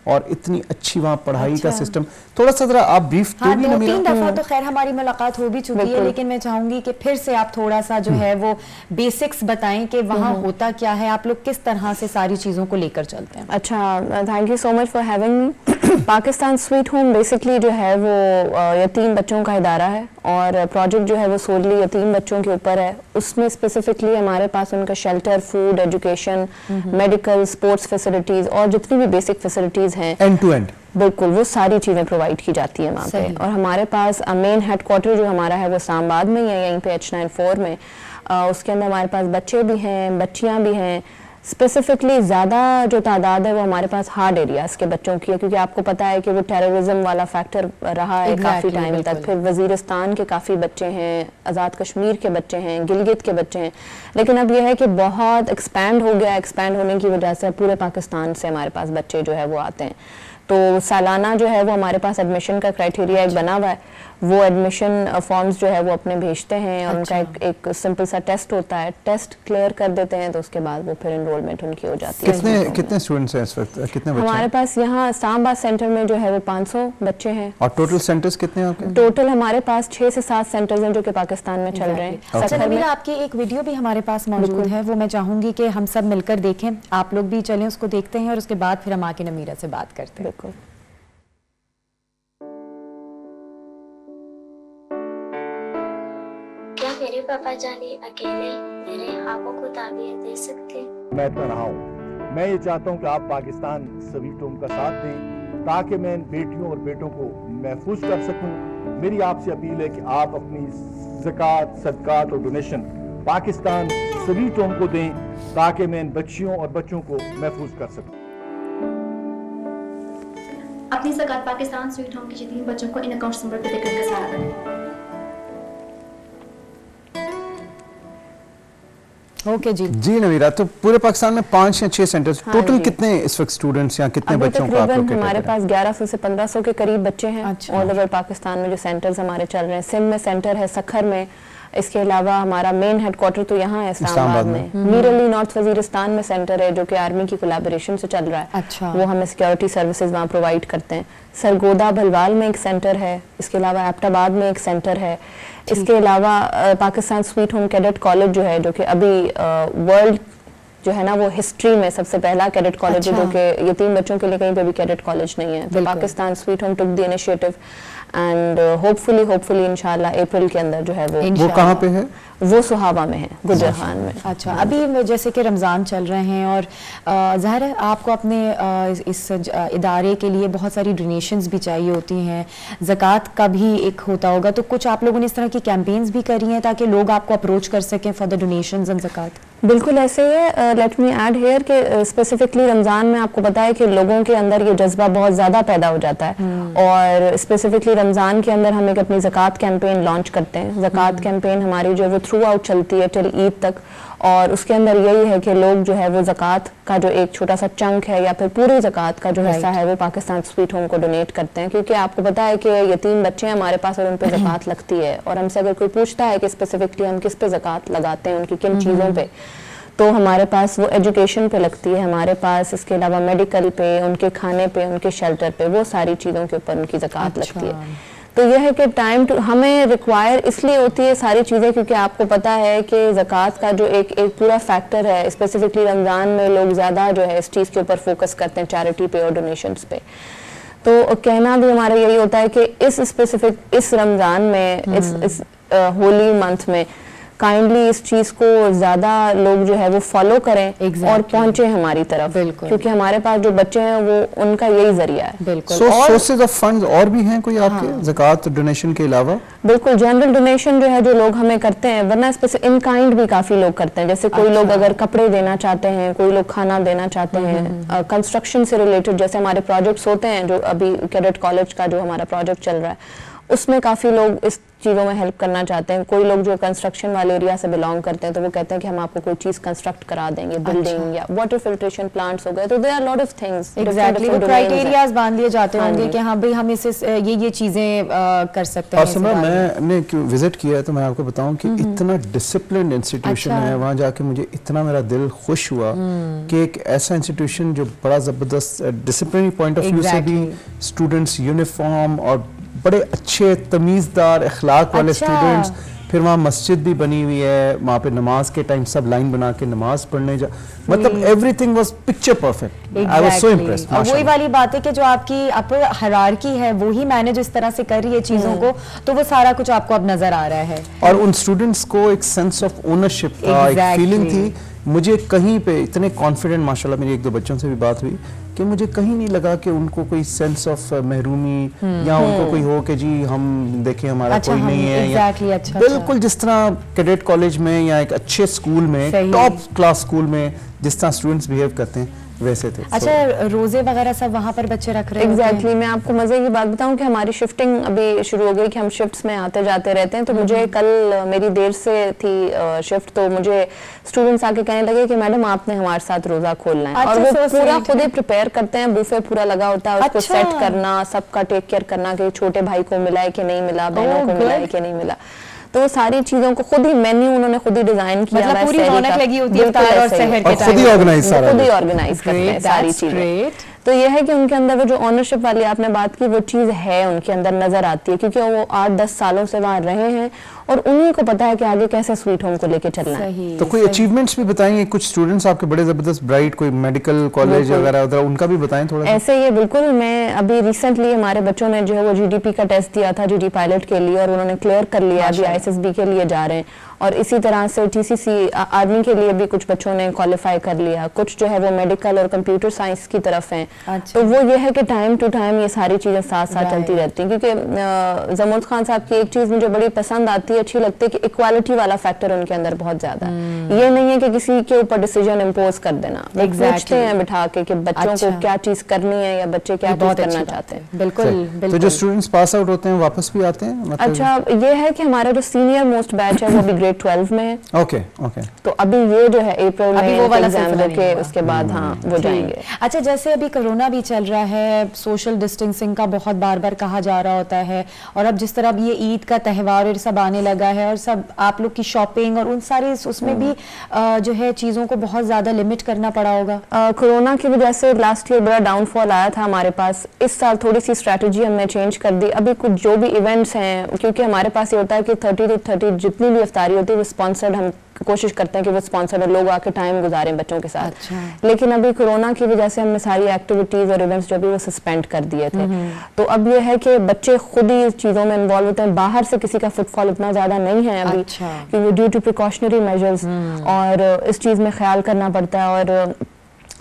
और इतनी अच्छी वहाँ पढ़ाई का सिस्टम। थोड़ा सा जरा आप ब्रीफ हाँ, 2-3 दफा तो खैर हमारी मुलाकात हो भी चुकी है, लेकिन मैं चाहूंगी कि फिर से आप थोड़ा सा जो है वो बेसिक्स बताएं कि वहाँ होता क्या है, आप लोग किस तरह से सारी चीजों को लेकर चलते हैं। अच्छा, thank you so much for having me. Pakistan sweet home basically जो है वो यतीम बच्चों का इदारा है और प्रोजेक्ट जो है वो सोलली यतीम बच्चों के ऊपर है। उसमें स्पेसिफिकली हमारे पास उनका shelter, food, education, medical, sports facilities और जितनी भी बेसिक फैसिलिटीज हैं एंड टू एंड, बिल्कुल वो सारी चीज़ें प्रोवाइड की जाती है वहाँ पे। और हमारे पास मेन हेडक्वार्टर जो हमारा है वो इस्लामाबाद में ही है, यहीं पे H94 में। उसके अंदर हमारे पास बच्चे भी हैं, बच्चियाँ भी हैं। स्पेसिफिकली ज़्यादा जो तादाद है वो हमारे पास हार्ड एरियाज़ के बच्चों की है, क्योंकि आपको पता है कि वो टेररिज्म वाला फैक्टर रहा है काफ़ी टाइम तक। फिर वज़ीरिस्तान के काफ़ी बच्चे हैं, आज़ाद कश्मीर के बच्चे हैं, गिलगित के बच्चे हैं। लेकिन अब यह है कि बहुत एक्सपैंड हो गया, एक्सपैंड होने की वजह से पूरे पाकिस्तान से हमारे पास बच्चे जो है वो आते हैं। तो सालाना जो है वो हमारे पास एडमिशन का क्राइटेरिया एक बना हुआ है। वो एडमिशन फॉर्म्स जो है वो अपने भेजते हैं और उनका एक सिंपल सा टेस्ट होता है। टेस्ट क्लियर कर देते हैं तो उसके बाद वो फिर एनरोलमेंट उनकी हो जाती है। कितने स्टूडेंट्स हैं इस वक्त, कितने बच्चे? हमारे पास यहाँ इस्लामाबाद सेंटर में जो है वो 500 बच्चे हैं। और टोटल सेंटर्स कितने हैं आपके? टोटल हमारे पास 6 से 7 सेंटर्स हैं जो कि पाकिस्तान में चल रहे हैं। अच्छा नमीरा, आपकी एक वीडियो भी हमारे पास मौजूद है, वो मैं चाहूंगी कि हम सब मिलकर देखें। आप लोग भी चलें, उसको देखते हैं और उसके बाद फिर हम आके नमीरा से बात करते हैं। बिल्कुल। क्या मेरे पापा जाने अकेले मेरे ख्वाबों को ताबीर दे सकते? मैं तन्हा हूँ। मैं ये चाहता हूँ कि आप पाकिस्तान स्वीट होम का साथ दें ताकि मैं इन बेटियों और बेटों को महफूज कर सकूँ। मेरी आपसे अपील है कि आप अपनी ज़कात, सदकात और डोनेशन पाकिस्तान स्वीट होम को दें ताकि मैं इन बच्चियों और बच्चों को महफूज कर सकूँ। अपनी ज़कात पाकिस्तान स्वीट होम के यतीम बच्चों को इन अकाउंट्स नंबर पर देकर का सहारा दें। ओके जी नवीरा, तो पूरे पाकिस्तान में 5 या 6 सेंटर्स, टोटल कितने इस वक्त स्टूडेंट्स या कितने बच्चों को आप लोग के हमारे पास 1100 से 1500 के करीब बच्चे हैं ऑल ओवर पाकिस्तान में जो सेंटर्स हमारे चल रहे हैं। सिंध में सेंटर है, सखर में, इसके अलावा हमारा मेन हेडक्वार्टर तो यहाँ है इस्लामाबाद में। मीर अली नॉर्थ वजीरिस्तान में सेंटर है जो कि आर्मी की कोलैबोरेशन से चल रहा है। अच्छा। वो हमें सिक्योरिटी सर्विसेज वहाँ प्रोवाइड करते हैं। सरगोदा भलवाल में एक सेंटर है, इसके अलावा एबटाबाद में एक सेंटर है। इसके अलावा Pakistan sweet home cadet college जो है, जो कि अभी वर्ल्ड जो है ना वो हिस्ट्री में सबसे पहला कैडेट कॉलेज है, जो कि यतीम बच्चों के लिए कहीं पे भी कैडेट कॉलेज नहीं है। तो Pakistan sweet home took the initiative and hopefully इंशाल्लाह अप्रैल के अंदर जो है वो कहाँ पे है? वो सुहाबा में है, गुजर खान में। अच्छा, अभी जैसे कि रमज़ान चल रहे हैं और ज़ाहिर है आपको अपने इस इदारे के लिए बहुत सारी डोनेशंस भी चाहिए होती हैं, ज़कात का भी एक होता होगा, तो कुछ आप लोगों ने इस तरह की कैंपेन्स भी करी हैं ताकि लोग आपको अप्रोच कर सकें फॉर द डोनेशंस एंड ज़कात? बिल्कुल ऐसे ही है। लेट मी ऐड हियर कि स्पेसिफिकली रमज़ान में आपको पता है कि लोगों के अंदर ये जज्बा बहुत ज़्यादा पैदा हो जाता है और स्पेसिफिकली रमज़ान के अंदर हम एक अपनी ज़कात कैंपेन लॉन्च करते हैं। ज़कात कैंपेन हमारी जो है वो थ्रू आउट चलती है टिल ईद तक, और उसके अंदर यही है कि लोग जो है वो ज़कात का जो एक छोटा सा चंक है या फिर पूरी ज़कात का जो हिस्सा है वो पाकिस्तान स्वीट होम को डोनेट करते हैं, क्योंकि आपको पता है कि यतीम बच्चे हैं हमारे पास और उन पे ज़कात लगती है, और हमसे अगर कोई पूछता है कि स्पेसिफिकली हम किस पे ज़कात लगाते हैं, उनकी किन चीज़ों पे, तो हमारे पास वो एजुकेशन पे लगती है, हमारे पास इसके अलावा मेडिकल पे, उनके खाने पे, उनके शेल्टर पे, वो सारी चीज़ों के ऊपर उनकी ज़कात लगती है। तो यह है कि टाइम हमें रिक्वायर इसलिए होती है सारी चीज़ें क्योंकि आपको पता है कि ज़कात का जो एक पूरा फैक्टर है, स्पेसिफिकली रमज़ान में लोग ज़्यादा जो है इस चीज़ के ऊपर फोकस करते हैं, चैरिटी पे और डोनेशंस पे। तो कहना भी हमारा यही होता है कि इस रमज़ान में, इस होली मंथ में काइंडली इस चीज को ज्यादा लोग जो है वो फॉलो करें और पहुंचे हमारी तरफ, क्योंकि हमारे पास जो बच्चे हैं वो उनका यही जरिया है। बिल्कुल। सोर्सेज ऑफ फंड्स और भी हैं कोई आपके ज़कात डोनेशन के अलावा? बिल्कुल, जनरल डोनेशन जो है जो लोग हमें करते हैं, वरना स्पेसिफिक इन काइंड भी काफी लोग करते हैं। जैसे कोई लोग अगर कपड़े देना चाहते हैं, कोई लोग खाना देना चाहते हैं, कंस्ट्रक्शन से रिलेटेड जैसे हमारे प्रोजेक्ट्स होते हैं, जो अभी कैडेट कॉलेज का जो हमारा प्रोजेक्ट चल रहा है उसमें काफी लोग इस चीज़ों में हेल्प करना चाहते हैं। कोई लोग जो कंस्ट्रक्शन वाले एरिया से बिलोंग करते हैं तो वो कहते हैं कि हम आपको कोई चीज़ कंस्ट्रक्ट करा देंगे, बिल्डिंग या वाटर फिल्ट्रेशन प्लांट्स हो गए, तो there are lot of things. Exactly, वो क्राइटेरियाज बांध लिए जाते होंगे कि हाँ भाई हम इसे ये चीज़ें कर सकते हैं। और समय मैंने विजिट किया है तो मैं आपको बताऊं कि इतना डिसिप्लिन इंस्टीट्यूशन है, वहाँ जाके मुझे इतना मेरा दिल खुश हुआ कि एक ऐसा इंस्टीट्यूशन जो बड़ा ज़बरदस्त डिसिप्लिनरी पॉइंट ऑफ व्यू से भी, स्टूडेंट्स यूनिफॉर्म और बड़े अच्छे तमीज़दार अखलाक वाले स्टूडेंट्स, फिर वहाँ मस्जिद भी बनी हुई है, वहाँ पे नमाज के टाइम सब लाइन बना के नमाज पढ़ने जा, मतलब everything was picture perfect. I was so impressed. और वही वाली बात है कि जो आपकी अपर हायरार्की है वो ही मैनेज इस तरह से कर रही है चीजों को, तो वो सारा कुछ आपको अब नजर आ रहा है। और उन स्टूडेंट्स को एक सेंस ऑफ ओनरशिप था, एक फीलिंग थी। मुझे कहीं पे इतने कॉन्फिडेंट, माशाल्लाह मेरी 1-2 बच्चों से भी बात हुई कि मुझे कहीं नहीं लगा कि उनको कोई सेंस ऑफ महरूमी या उनको कोई हो कि जी हम देखें हमारा कोई नहीं है। बिल्कुल जिस तरह कैडेट कॉलेज में या एक अच्छे स्कूल में, टॉप क्लास स्कूल में जिस तरह स्टूडेंट्स बिहेव करते हैं वैसे थे। अच्छा, रोजे वगैरह सब वहाँ पर बच्चे रख रहे हैं? एग्जैक्टली। मैं आपको मजे की बात बताऊं कि हमारी शिफ्टिंग अभी शुरू हो गई कि हम शिफ्ट्स में आते जाते रहते हैं, तो मुझे कल मेरी देर से थी शिफ्ट, तो मुझे स्टूडेंट्स आके कहने लगे कि मैडम आपने हमारे साथ रोजा खोलना है। और वो पूरा खुद ही प्रिपेयर करते हैं, बुफे पूरा लगा होता है, उसको सेट करना, सबका टेक केयर करना कि छोटे भाई को मिला है कि नहीं मिला, बहनों को मिला है कि नहीं मिला, तो वो सारी चीजों को खुद ही मेन्यू उन्होंने खुद ही डिजाइन किया, मतलब पूरी रौनक लगी होती है इफ्तार और सहर के टाइम, खुद ही ऑर्गेनाइज करते हैं सारी चीजें। तो ये है कि उनके अंदर वो जो ऑनरशिप वाली आपने बात की वो चीज है, उनके अंदर नजर आती है, क्योंकि वो 8-10 सालों से वहां रहे हैं और उन्हीं को पता है कि आगे कैसे स्वीट होम को लेके चलना है। तो कोई अचीवमेंट्स भी बताएंगे, कुछ स्टूडेंट्स आपके बड़े जबरदस्त ब्राइट, कोई मेडिकल कॉलेज वगैरह उधर, उनका भी बताएं थोड़ा। ऐसे ही बिल्कुल, मैं अभी रिसेंटली हमारे बच्चों ने जो है वो GDP का टेस्ट दिया था, GD पायलट के लिए, और उन्होंने क्लियर कर लिया, अभी ISSB के लिए जा रहे हैं। और इसी तरह से TCC आर्मी के लिए भी कुछ बच्चों ने क्वालिफाई कर लिया, कुछ जो है वो मेडिकल और कंप्यूटर साइंस की तरफ हैं। तो वो ये है कि टाइम टू टाइम ये सारी चीज़ें साथ साथ चलती रहती हैं, क्योंकि जमूद खान साहब की एक चीज़ मुझे बड़ी पसंद आती है, अच्छी लगती है कि इक्वालिटी वाला फैक्टर उनके अंदर बहुत ज़्यादा है। ये नहीं है कि किसी के ऊपर डिसीजन इम्पोज कर देना, वो पूछते हैं बिठा के कि बच्चों को क्या चीज़ करनी है या बच्चे क्या चीज़ करना चाहते हैं। बिल्कुल। तो जो स्टूडेंट्स पास आउट होते हैं वापस भी आते हैं? अच्छा, ये है कि हमारा जो सीनियर मोस्ट बैच है वो भी ग्रेड 12 में है। ओके। तो अभी ये जो है अप्रैल में वो वाला एग्जाम देके उसके बाद हाँ वो जाएंगे। अच्छा, जैसे अभी कोरोना भी चल रहा है, सोशल डिस्टेंसिंग का बहुत बार बार कहा जा रहा होता है, और अब जिस तरह अब ये ईद का त्यौहार और सब आने लगा है, और सब आप लोग की शॉपिंग और उन सारे उसमें भी जो है चीज़ों को बहुत ज़्यादा लिमिट करना पड़ा होगा। कोरोना की वजह से लास्ट ईयर बड़ा डाउनफॉल आया था हमारे पास। इस साल थोड़ी सी स्ट्रैटेजी हमने चेंज कर दी। अभी कुछ जो भी इवेंट्स हैं, क्योंकि हमारे पास ये होता है कि 30 to 30 जितनी भी इफ्तारी होती है वो स्पॉन्सर्ड, हम कोशिश करते हैं कि वो स्पॉन्सर्ड लोग आके टाइम गुजारें बच्चों के साथ। अच्छा। लेकिन अभी कोरोना की वजह से हमने सारी एक्टिविटीज और इवेंट्स जो भी वो सस्पेंड कर दिए थे। तो अब ये है कि बच्चे खुद ही इस चीज़ों में इन्वॉल्व होते हैं, बाहर से किसी का फुटफॉल इतना ज़्यादा नहीं है अभी। अच्छा। क्योंकि ड्यू टू प्रिकॉशनरी मेजर्स और इस चीज़ में ख्याल करना पड़ता है। और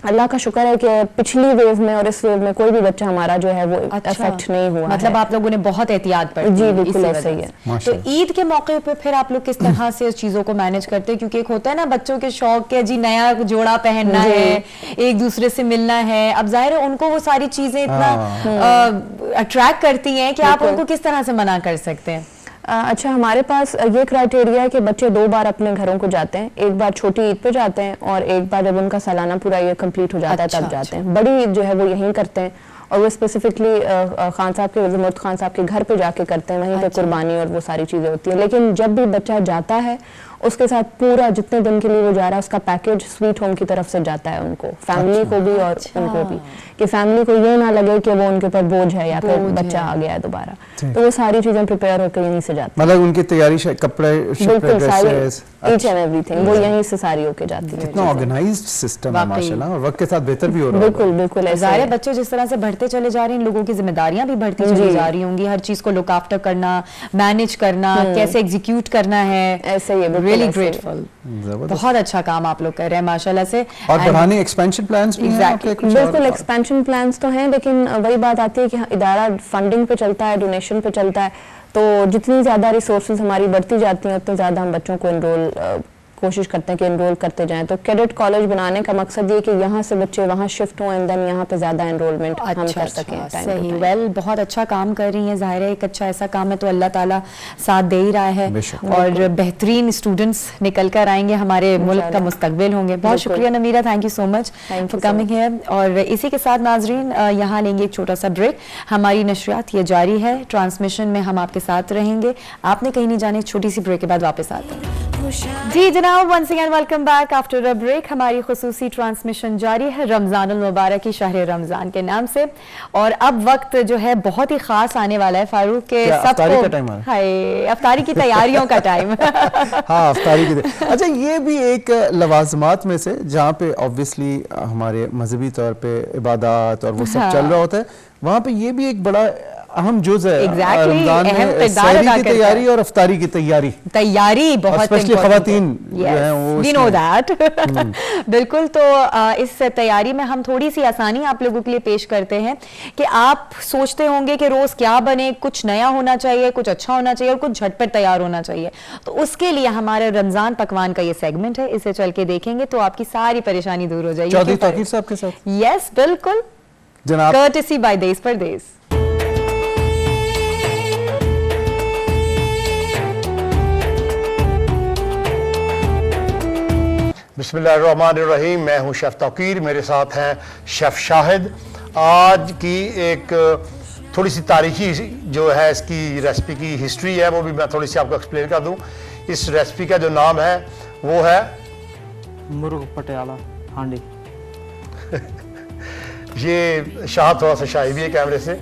अल्लाह का शुक्र है कि पिछली वेव में और इस वेव में कोई भी बच्चा हमारा जो है वो अफेक्ट नहीं हुआ। मतलब आप लोगों ने बहुत एहतियात बरती। जी बिल्कुल ऐसा ही है। तो ईद के मौके पे फिर आप लोग किस तरह से इस चीजों को मैनेज करते हैं? क्योंकि एक होता है ना बच्चों के शौक के, जी नया जोड़ा पहनना है, एक दूसरे से मिलना है, अब जाहिर है उनको वो सारी चीजें इतना अट्रैक्ट करती हैं कि आप उनको किस तरह से मना कर सकते हैं? अच्छा, हमारे पास ये क्राइटेरिया है कि बच्चे 2 बार अपने घरों को जाते हैं। एक बार छोटी ईद पे जाते हैं और एक बार जब उनका सालाना पूरा ईयर कंप्लीट हो जाता है तब जाते हैं। बड़ी ईद जो है वो यहीं करते हैं, और वो स्पेसिफिकली खान साहब के, जमूद खान साहब के घर पे जाके करते हैं, वहीं पे कुर्बानी और वो सारी चीज़ें होती हैं। लेकिन जब भी बच्चा जाता है उसके साथ पूरा जितने दिन के लिए वो जा रहा है उसका पैकेज स्वीट होम की तरफ से जाता है उनको, फैमिली को भी और उनको भी, कि फैमिली को ये ना लगे कि वो उनके ऊपर बोझ है या फिर बच्चा आ गया है दोबारा। तो वो सारी चीजें प्रिपेयर होकर यहीं से जाती है। मतलब उनकी तैयारी, कपड़े, बिल्कुल सारी ईच एंड एवरीथिंग वो यहीं से सारी होके जाती है। कितना ऑर्गेनाइज्ड सिस्टम है माशाल्लाह, और वक्त के साथ बेहतर भी हो रहा है। बिल्कुल बिल्कुल ऐसा है। बच्चे जिस तरह से बढ़ते चले जा रहे हैं, लोगों की जिम्मेदारियां भी बढ़ती चली जा रही होंगी, हर चीज को लुक आफ्टर करना, मैनेज करना, कैसे एग्जीक्यूट करना है। ऐसे ही रियली ग्रेटफुल, बहुत अच्छा काम आप लोग कर रहे हैं माशाल्लाह से। और बढ़ाने एक्सपेंशन प्लान्स भी हैं आपके कुछ? बिल्कुल एक्सपेंशन प्लान्स तो हैं, लेकिन वही बात आती है कि इदारा फंडिंग पे चलता है, डोनेशन पे चलता है, तो जितनी ज़्यादा रिसोर्सेज हमारी बढ़ती जाती हैं उतने ज़्यादा हम बच्चों को इनरोल कोशिश करते हैं कि इनरोल करते जाएं। तो कैडेट कॉलेज बनाने का मकसद ये कि यहाँ से बच्चे वहाँ शिफ्ट हों एंड देन यहाँ पे ज़्यादा एनरोलमेंट हम कर सकें। सही, वेल बहुत अच्छा काम कर रही हैं, ज़ाहिर है एक अच्छा ऐसा काम है तो अल्लाह ताला साथ दे ही रहा है, और बेहतरीन स्टूडेंट्स निकल कर आएंगे, हमारे मुल्क का मुस्तकबिल होंगे। बहुत शुक्रिया Namira, thank you so much for coming here. और इसी के साथ नाजरीन यहाँ लेंगे एक छोटा सा ब्रेक। हमारी नशरियात ये जारी है, ट्रांसमिशन में हम आपके साथ रहेंगे, आपने कहीं नहीं जाने, छोटी सी ब्रेक के बाद वापस आते हैं। जी जनाब, once again welcome back after a break. हमारी खुसूसी ट्रांसमिशन जारी है रमजानुल मुबारक की शहर रमजान के नाम से, और अब वक्त जो है बहुत ही खास आने वाला है फारूक के, सबको हाय अफ्तारी की तैयारियों का टाइम। हाँ अफ्तारी की। अच्छा, ये भी एक लवाजमात में से जहाँ पे ऑब्वियसली हमारे मजहबी तौर पे इबादत और वो सब चल रहा होता है, वहाँ पे ये भी एक बड़ा अहम जुज है रमजान में, सहरी की तैयारी और अफ्तारी की तैयारी बहुत स्पेशली खवातीन जो हैं वो we know that। बिल्कुल, तो इस तैयारी में हम थोड़ी सी आसानी आप लोगों के लिए पेश करते हैं कि आप सोचते होंगे कि रोज क्या बने, कुछ नया होना चाहिए, कुछ अच्छा होना चाहिए और कुछ झटपट तैयार होना चाहिए। तो उसके लिए हमारे रमजान पकवान का ये सेगमेंट है, इसे चल के देखेंगे तो आपकी सारी परेशानी दूर हो जाएगी। चौधरी ताकीर साहब के साथ, यस बिल्कुल, जनाब, कर्टेसी बाय देश परदेश। बिस्मिल्लाहिर्रहमानिर्रहीम, मैं हूं शेफ तौकीर, मेरे साथ हैं शेफ शाहिद। आज की एक थोड़ी सी तारीखी जो है इसकी रेसिपी की हिस्ट्री है वो भी मैं थोड़ी सी आपको एक्सप्लेन कर दूं। इस रेसिपी का जो नाम है वो है मुर्ग पटियाला हांडी। ये शाह थोड़ा सा शाही भी है कैमरे से।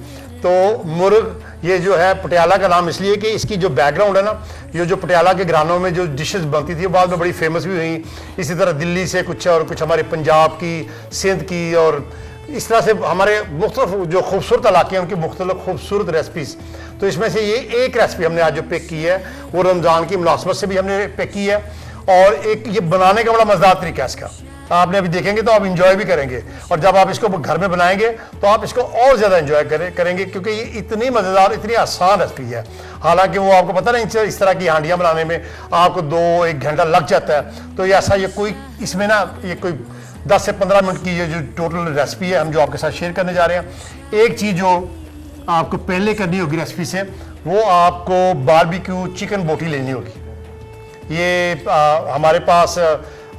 तो मुर्ग ये जो है पटियाला का नाम इसलिए कि इसकी जो बैकग्राउंड है ना, ये जो पटियाला के घरानों में जो डिशेस बनती थी बाद में बड़ी फेमस भी हुई। इसी तरह दिल्ली से कुछ और कुछ हमारे पंजाब की, सिंध की, और इस तरह से हमारे मुख्तलिफ जो खूबसूरत इलाके हैं उनकी मुख्तलिफ खूबसूरत रेसिपीज़। तो इसमें से ये एक रेसिपी हमने आज जो पिक की है वो रमज़ान की मुनासबत से भी हमने पिक की है, और एक ये बनाने का बड़ा मज़ेदार तरीका है इसका। आपने अभी देखेंगे तो आप इंजॉय भी करेंगे, और जब आप इसको घर में बनाएंगे तो आप इसको और ज़्यादा इंजॉय करेंगे, क्योंकि ये इतनी मज़ेदार, इतनी आसान रेसिपी है। हालांकि वो आपको पता नहीं इस तरह की हांडियाँ बनाने में आपको 2-1 घंटा लग जाता है, तो ये ऐसा ये कोई इसमें ना ये कोई 10 से 15 मिनट की ये जो टोटल रेसिपी है हम जो आपके साथ शेयर करने जा रहे हैं। एक चीज़ जो आपको पहले करनी होगी रेसिपी से, वो आपको बारबेक्यू चिकन बोटी लेनी होगी। ये हमारे पास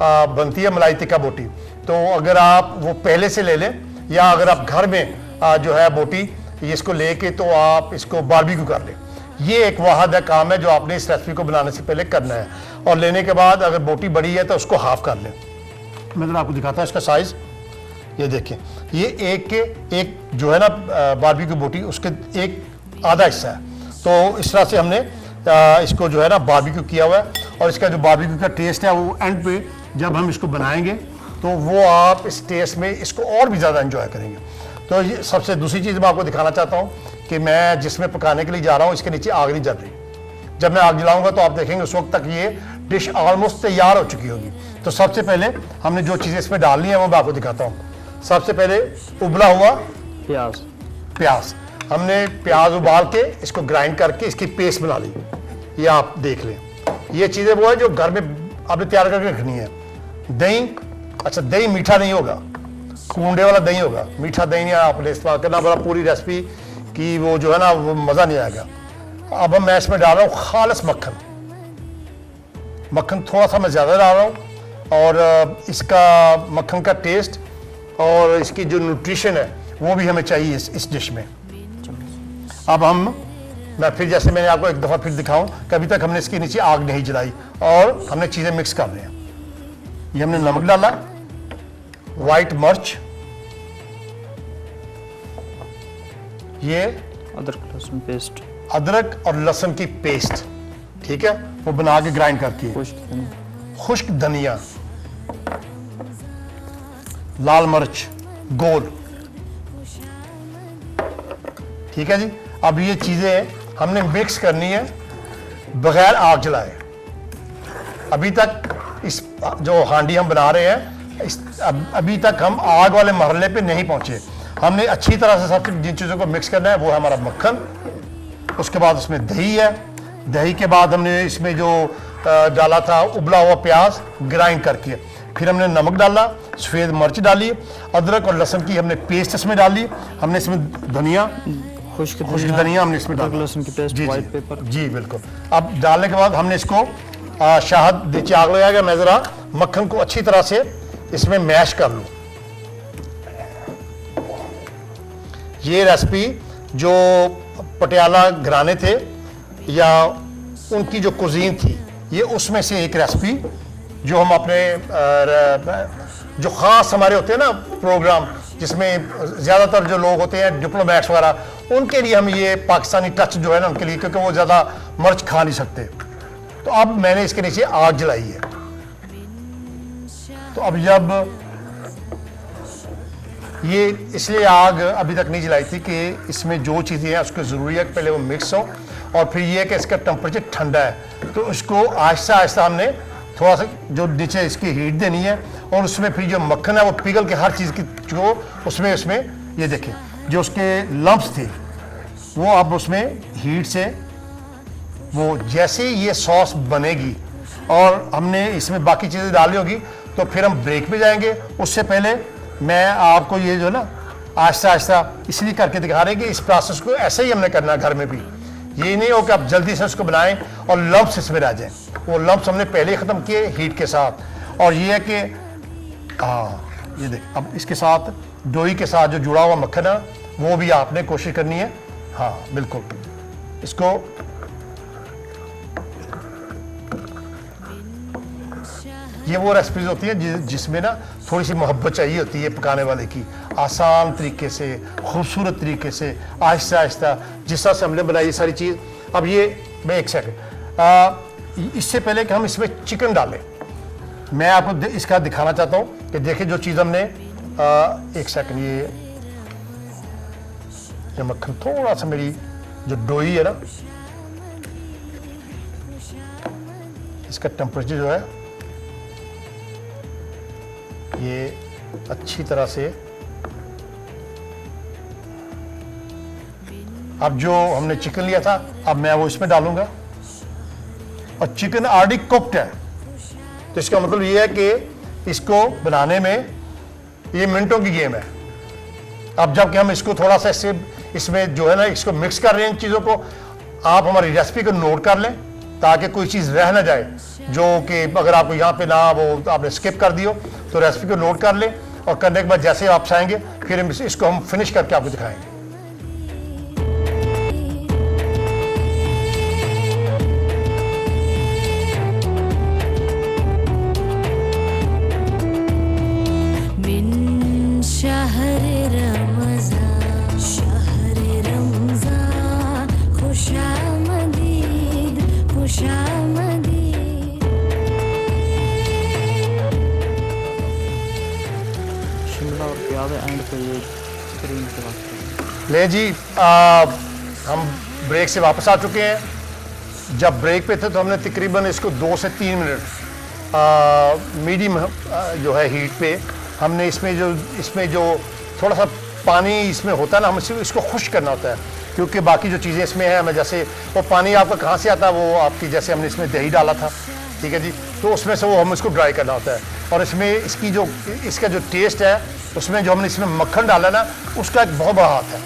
बनती है मलाई टिक्का बोटी, तो अगर आप वो पहले से ले लें, या अगर आप घर में जो है बोटी इसको लेके तो आप इसको बारबेक्यू कर लें। ये एक वाहद काम है जो आपने इस रेसिपी को बनाने से पहले करना है, और लेने के बाद अगर बोटी बड़ी है तो उसको हाफ कर लें। मैं तो आपको दिखाता हूँ इसका साइज़, ये देखें, ये एक जो है ना बारबेक्यू बोटी उसके एक आधा हिस्सा है। तो इस तरह से हमने इसको जो है ना बारबेक्यू किया हुआ है, और इसका जो बारबेक्यू का टेस्ट है वो एंड पे जब हम इसको बनाएंगे तो वो आप इस टेस्ट में इसको और भी ज़्यादा एंजॉय करेंगे। तो ये सबसे दूसरी चीज़ मैं आपको दिखाना चाहता हूँ कि मैं जिसमें पकाने के लिए जा रहा हूँ इसके नीचे आग नहीं जल रही। जब मैं आग जलाऊंगा तो आप देखेंगे उस वक्त तक ये डिश ऑलमोस्ट तैयार हो चुकी होगी। तो सबसे पहले हमने जो चीज़ें इसमें डालनी है वो मैं आपको दिखाता हूँ। सबसे पहले उबला हुआ प्याज हमने प्याज उबाल के इसको ग्राइंड करके इसकी पेस्ट बना ली। ये आप देख लें, ये चीज़ें वो है जो घर में आपने तैयार करके रखनी है। दही, अच्छा दही मीठा नहीं होगा, कूंडे वाला दही होगा, मीठा दही नहीं आपने इस्तेमाल करना, बड़ा पूरी रेसिपी की वो जो है ना वो मज़ा नहीं आएगा। अब मैं इसमें डाल रहा हूँ खालिस मक्खन। मक्खन थोड़ा सा मैं ज़्यादा डाल रहा हूँ, और इसका मक्खन का टेस्ट और इसकी जो न्यूट्रिशन है वो भी हमें चाहिए इस डिश में। अब मैं फिर जैसे मैंने आपको एक दफ़ा फिर दिखाऊं कि अभी तक हमने इसके नीचे आग नहीं जलाई, और हमने चीज़ें मिक्स कर रहे हैं। ये हमने नमक डाला, वाइट मिर्च, ये अदरक और लहसुन की पेस्ट, ठीक है, वो बना के ग्राइंड करके, खुश्क धनिया, लाल मिर्च गोल, ठीक है जी। अब ये चीज़ें हमने मिक्स करनी है बगैर आग जलाए। अभी तक इस जो हांडी हम बना रहे हैं अभी तक हम आग वाले मरहले पे नहीं पहुंचे। हमने अच्छी तरह से सब जिन चीज़ों को मिक्स करना है वो है हमारा मक्खन, उसके बाद उसमें दही है, दही के बाद हमने इसमें जो डाला था उबला हुआ प्याज ग्राइंड करके, फिर हमने नमक डाला, सफ़ेद मिर्च डाली, अदरक और लहसुन की हमने पेस्ट इसमें डाली, हमने इसमें धनिया, खुश्क धनिया हमने इसमें डाला, लहसुन की पेस्ट, वाइट पेपर, जी बिल्कुल। अब डालने के बाद हमने इसको शहद नीचे आग लगाया गया, मैं ज़रा मक्खन को अच्छी तरह से इसमें मैश कर लूँ। ये रेसिपी जो पटियाला घराने थे या उनकी जो कुजीन थी, ये उसमें से एक रेसिपी जो हम अपने जो ख़ास हमारे होते हैं ना प्रोग्राम जिसमें ज़्यादातर जो लोग होते हैं डिप्लोमेट्स वगैरह, उनके लिए हम ये पाकिस्तानी टच जो है ना उनके लिए, क्योंकि वो ज़्यादा मिर्च खा नहीं सकते। तो अब मैंने इसके नीचे आग जलाई है। तो अब जब ये इसलिए आग अभी तक नहीं जलाई थी कि इसमें जो चीज़ें हैं उसको ज़रूरी है कि पहले वो मिक्स हो, और फिर ये कि इसका टेम्परेचर ठंडा है, तो उसको आहिस्ता आहिस्ता हमने थोड़ा सा जो नीचे इसकी हीट देनी है, और उसमें फिर जो मक्खन है वो पिघल के हर चीज़ की जो उसमें ये देखें जो उसके लम्प्स थे वो अब उसमें हीट से वो जैसे ये सॉस बनेगी और हमने इसमें बाकी चीज़ें डाली होगी तो फिर हम ब्रेक पे जाएंगे। उससे पहले मैं आपको ये जो ना आहिस्ता आहिस्ता इसलिए करके दिखा रहे हैं कि इस प्रोसेस को ऐसे ही हमने करना है घर में भी। ये नहीं हो कि आप जल्दी से उसको बनाएं और लम्प्स इसमें रह जाएं। वो लम्प्स हमने पहले ही ख़त्म किए हीट के साथ। और ये है कि ये देख, अब इसके साथ डोई के साथ जो जुड़ा हुआ मक्खन है वो भी आपने कोशिश करनी है। हाँ बिल्कुल, इसको ये वो रेसिपीज होती है जिसमें ना थोड़ी सी मोहब्बत चाहिए होती है पकाने वाले की। आसान तरीके से, खूबसूरत तरीके से, आहिस्ता आहिस्ता जिस तरह से हमने बनाई ये सारी चीज़। अब ये मैं एक सेकंड, इससे पहले कि हम इसमें चिकन डालें, मैं आपको इसका दिखाना चाहता हूँ कि देखिए जो चीज़ हमने एक सेकंड, ये मक्खन थोड़ा सा मेरी जो डोई है ना, इसका टेम्परेचर जो है ये अच्छी तरह से, अब जो हमने चिकन लिया था अब मैं वो इसमें डालूंगा, और चिकन ऑलरेडी कुक्ड है, तो इसका मतलब ये है कि इसको बनाने में ये मिनटों की गेम है। अब जबकि हम इसको थोड़ा सा इसमें जो है ना इसको मिक्स कर रहे हैं इन चीज़ों को, आप हमारी रेसिपी को नोट कर लें ताकि कोई चीज़ रह ना जाए, जो कि अगर आपको यहाँ पे ना वो आपने स्किप कर दियो, तो रेसिपी को नोट कर लें, और करने के बाद जैसे आप चाहेंगे फिर इसको हम फिनिश करके आपको दिखाएंगे। शिमला और प्याज एंड पे ये क्रीम के बाद। ले जी, हम ब्रेक से वापस आ चुके हैं। जब ब्रेक पे थे तो हमने तकरीबन इसको 2 से 3 मिनट मीडियम जो है हीट पे हमने इसमें जो थोड़ा सा पानी इसमें होता है ना, हमें सिर्फ इसको खुश करना होता है, क्योंकि बाकी जो चीज़ें इसमें हैं हमें, जैसे वो पानी आपका कहाँ से आता है, वो आपकी जैसे हमने इसमें दही डाला था, ठीक है जी, तो उसमें से वो हम इसको ड्राई करना होता है। और इसमें इसका जो टेस्ट है, उसमें जो हमने इसमें मक्खन डाला ना, उसका एक बहुत बड़ा हाथ है।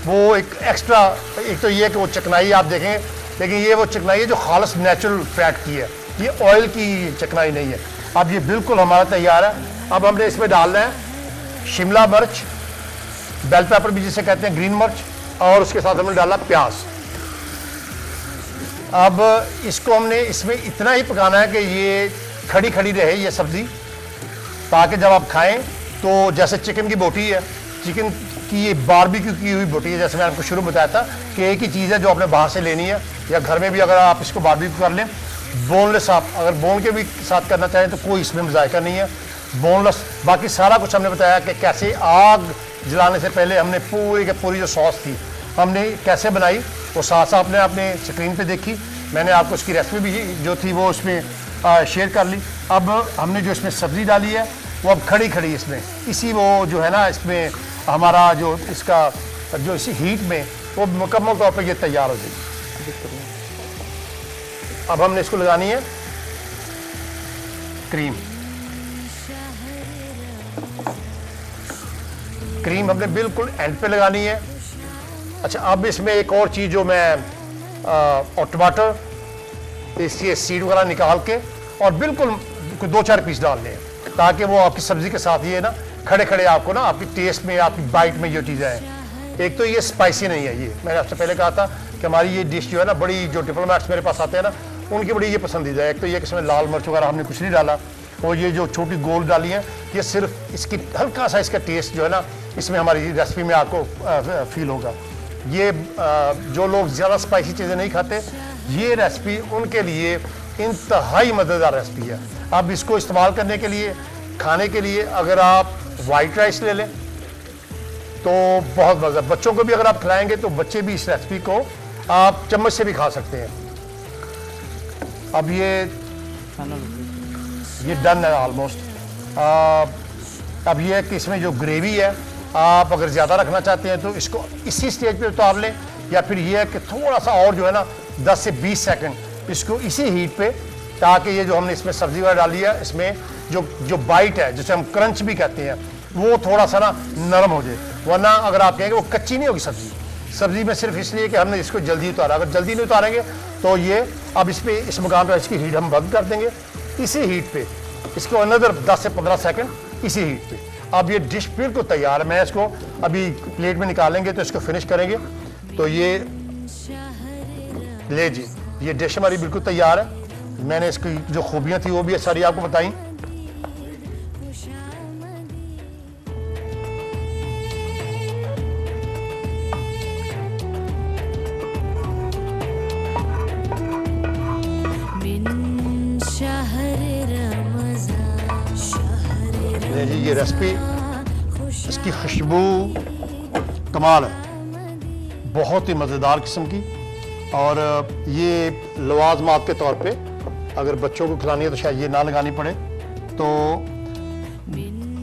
वो एक एक्स्ट्रा, एक तो ये कि वो चिकनाई आप देखेंगे, लेकिन ये वो चिकनाई है जो खालिस नेचुरल फैट की है, ये ऑयल की चिकनाई नहीं है। अब ये बिल्कुल हमारा तैयार है। अब हमने इसमें डालना है शिमला मिर्च, बेल पेपर भी जिसे कहते हैं, ग्रीन मिर्च, और उसके साथ हमने डाला प्याज। अब इसको हमने इसमें इतना ही पकाना है कि ये खड़ी खड़ी रहे ये सब्ज़ी, ताकि जब आप खाएं तो जैसे चिकन की बोटी है, चिकन की ये बारबेक्यू की हुई बोटी है, जैसे मैंने आपको शुरू में बताया था कि एक ही चीज़ है जो आपने बाहर से लेनी है, या घर में भी अगर आप इसको बारबेक्यू कर लें, बोनलेस, आप अगर बोन के भी साथ करना चाहें तो कोई इसमें जायका नहीं है, बोनलेस। बाकी सारा कुछ हमने बताया कि कैसे आग जलाने से पहले हमने पूरी जो सॉस थी हमने कैसे बनाई, वो साथ साथ आपने अपने स्क्रीन पे देखी। मैंने आपको उसकी रेसिपी भी जो थी वो उसमें शेयर कर ली। अब हमने जो इसमें सब्ज़ी डाली है वो अब खड़ी खड़ी इसमें इसी वो जो है ना, इसमें हमारा जो इसका जो इसी हीट में वो मुकम्मल तौर पर ये तैयार हो जाएगी। अब हमने इसको लगानी है क्रीम। क्रीम हमने बिल्कुल एंड पे लगानी है। अच्छा, अब इसमें एक और चीज़ जो मैं और टमाटर इसके सीड वगैरह निकाल के और बिल्कुल 2-4 पीस डालने हैं, ताकि वो आपकी सब्ज़ी के साथ ये ना खड़े खड़े आपको ना आपकी टेस्ट में, आपकी बाइट में ये चीज़ें हैं। एक तो ये स्पाइसी नहीं है, ये मैंने आपसे पहले कहा था कि हमारी ये डिश जो है ना, बड़ी जो डिप्लोमेट्स मेरे पास आते हैं ना, उनकी बड़ी ये पसंदीदा है। एक तो ये कि इसमें लाल मिर्च वगैरह हमने कुछ नहीं डाला, और ये जो छोटी गोल डाली है ये सिर्फ इसकी हल्का सा इसका टेस्ट जो है ना इसमें हमारी रेसिपी में आपको फील होगा। ये जो लोग ज़्यादा स्पाइसी चीज़ें नहीं खाते, ये रेसिपी उनके लिए इंतहाई मज़ेदार रेसिपी है। अब इसको इस्तेमाल करने के लिए, खाने के लिए अगर आप वाइट राइस ले लें तो बहुत मज़ा। बच्चों को भी अगर आप खिलाएंगे तो बच्चे भी इस रेसिपी को आप चम्मच से भी खा सकते हैं। अब ये डन है ऑलमोस्ट। अब ये है कि इसमें जो ग्रेवी है, आप अगर ज़्यादा रखना चाहते हैं तो इसको इसी स्टेज पे उतार लें, या फिर ये है कि थोड़ा सा और जो है ना 10 से 20 सेकंड इसको इसी हीट पे, ताकि ये जो हमने इसमें सब्ज़ी वगैरह डाली है, इसमें जो बाइट है जिसे हम क्रंच भी कहते हैं, वो थोड़ा सा ना नरम हो जाए। वरना अगर आप कहेंगे वो कच्ची नहीं होगी सब्ज़ी में, सिर्फ इसलिए कि हमने इसको जल्दी उतारा। अगर जल्दी नहीं उतारेंगे तो ये अब इस मुकाम पर इसकी हीट हम बंद कर देंगे। इसी हीट पे इसको अनदर 10 से 15 सेकंड इसी हीट पे। अब ये डिश बिल्कुल तैयार है। मैं इसको अभी प्लेट में निकालेंगे तो इसको फिनिश करेंगे। तो ये ले जी, ये डिश हमारी बिल्कुल तैयार है। मैंने इसकी जो खूबियाँ थी वो भी सारी आपको बताई। देखें जी, ये रेसिपी, इसकी खुशबू कमाल है, बहुत ही मज़ेदार किस्म की। और ये लवाजमात के तौर पे अगर बच्चों को खिलानी है तो शायद ये ना लगानी पड़े। तो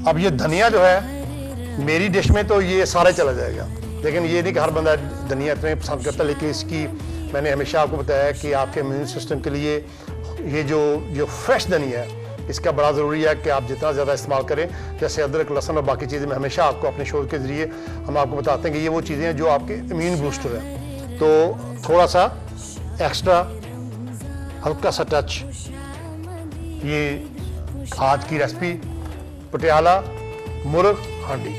अब ये धनिया जो है मेरी डिश में तो ये सारा चला जाएगा, लेकिन ये नहीं कि हर बंदा धनिया इतने पसंद करता। लेकिन इसकी मैंने हमेशा आपको बताया कि आपके इम्यून सिस्टम के लिए ये जो फ्रेश धनिया है इसका बड़ा ज़रूरी है कि आप जितना ज़्यादा इस्तेमाल करें। जैसे अदरक, लहसुन और बाकी चीज़ें मैं हमेशा आपको अपने शो के ज़रिए हम आपको बताते हैं कि ये वो चीज़ें हैं जो आपके इम्यून बूस्टर है। तो थोड़ा सा एक्स्ट्रा हल्का सा टच, ये आज की रेसिपी पटियाला मुर्ग हांडी,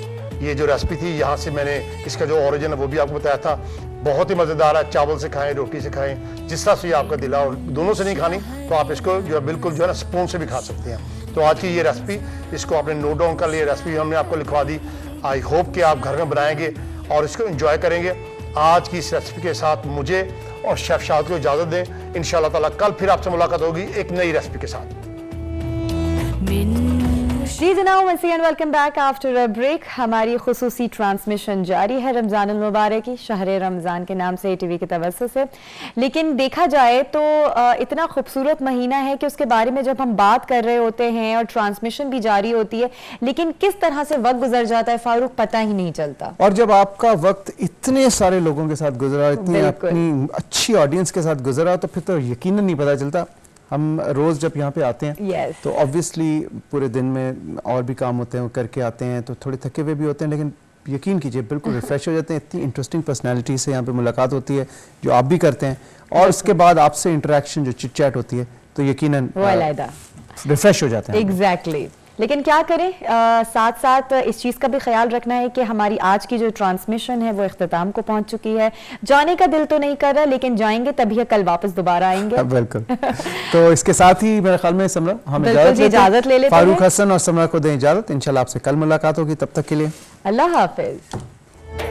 ये जो रेसिपी थी यहाँ से मैंने इसका जो ओरिजिन है वो भी आपको बताया था। बहुत ही मज़ेदार है, चावल से खाएं, रोटी से खाएं, जिस तरह से आपका दिला, और दोनों से नहीं खानी तो आप इसको जो है बिल्कुल जो है ना स्पून से भी खा सकते हैं। तो आज की ये रेसिपी, इसको आपने नोट डाउन कर लिया, रेसिपी हमने आपको लिखवा दी। आई होप कि आप घर में बनाएंगे और इसको एंजॉय करेंगे। आज की इस रेसिपी के साथ मुझे और शेफ शाहिद को इजाज़त दें। इंशाल्लाह ताला कल फिर आपसे मुलाकात होगी एक नई रेसिपी के साथ। जी जनाब, once again welcome back after a break. हमारी खुसूसी ट्रांसमिशन जारी है रमज़ान अल मुबारक की, शहर रमज़ान के नाम से ATV की तवज्जो से। लेकिन देखा जाए तो इतना खूबसूरत महीना है कि उसके बारे में जब हम बात कर रहे होते हैं और ट्रांसमिशन भी जारी होती है, लेकिन किस तरह से वक्त गुजर जाता है फारूक पता ही नहीं चलता। और जब आपका वक्त इतने सारे लोगों के साथ गुजरा, इतनी अपनी अच्छी ऑडियंस के साथ गुजरा, तो फिर तो यकीनन नहीं पता चलता। हम रोज़ जब यहाँ पे आते हैं तो ऑब्वियसली पूरे दिन में और भी काम होते हैं, वो करके आते हैं तो थोड़े थके हुए भी होते हैं, लेकिन यकीन कीजिए बिल्कुल रिफ्रेश हो जाते हैं। इतनी इंटरेस्टिंग पर्सनैलिटी से यहाँ पे मुलाकात होती है जो आप भी करते हैं, और उसके बाद आपसे इंटरेक्शन जो चिट चैट होती है तो यकीनन रिफ्रेश हो जाते हैं। एग्जैक्टली। लेकिन क्या करें, साथ साथ इस चीज़ का भी ख्याल रखना है कि हमारी आज की जो ट्रांसमिशन है वो इख्तिताम को पहुंच चुकी है। जाने का दिल तो नहीं कर रहा, लेकिन जाएंगे तभी कल वापस दोबारा आएंगे। बिल्कुल। तो इसके साथ ही मेरे ख्याल में समरा हम इजाजत ले लेते हैं। फारूक हसन और समरा को दें इजाजत। इंशाल्लाह आपसे कल मुलाकात होगी, तब तक के लिए अल्लाह हाफिज।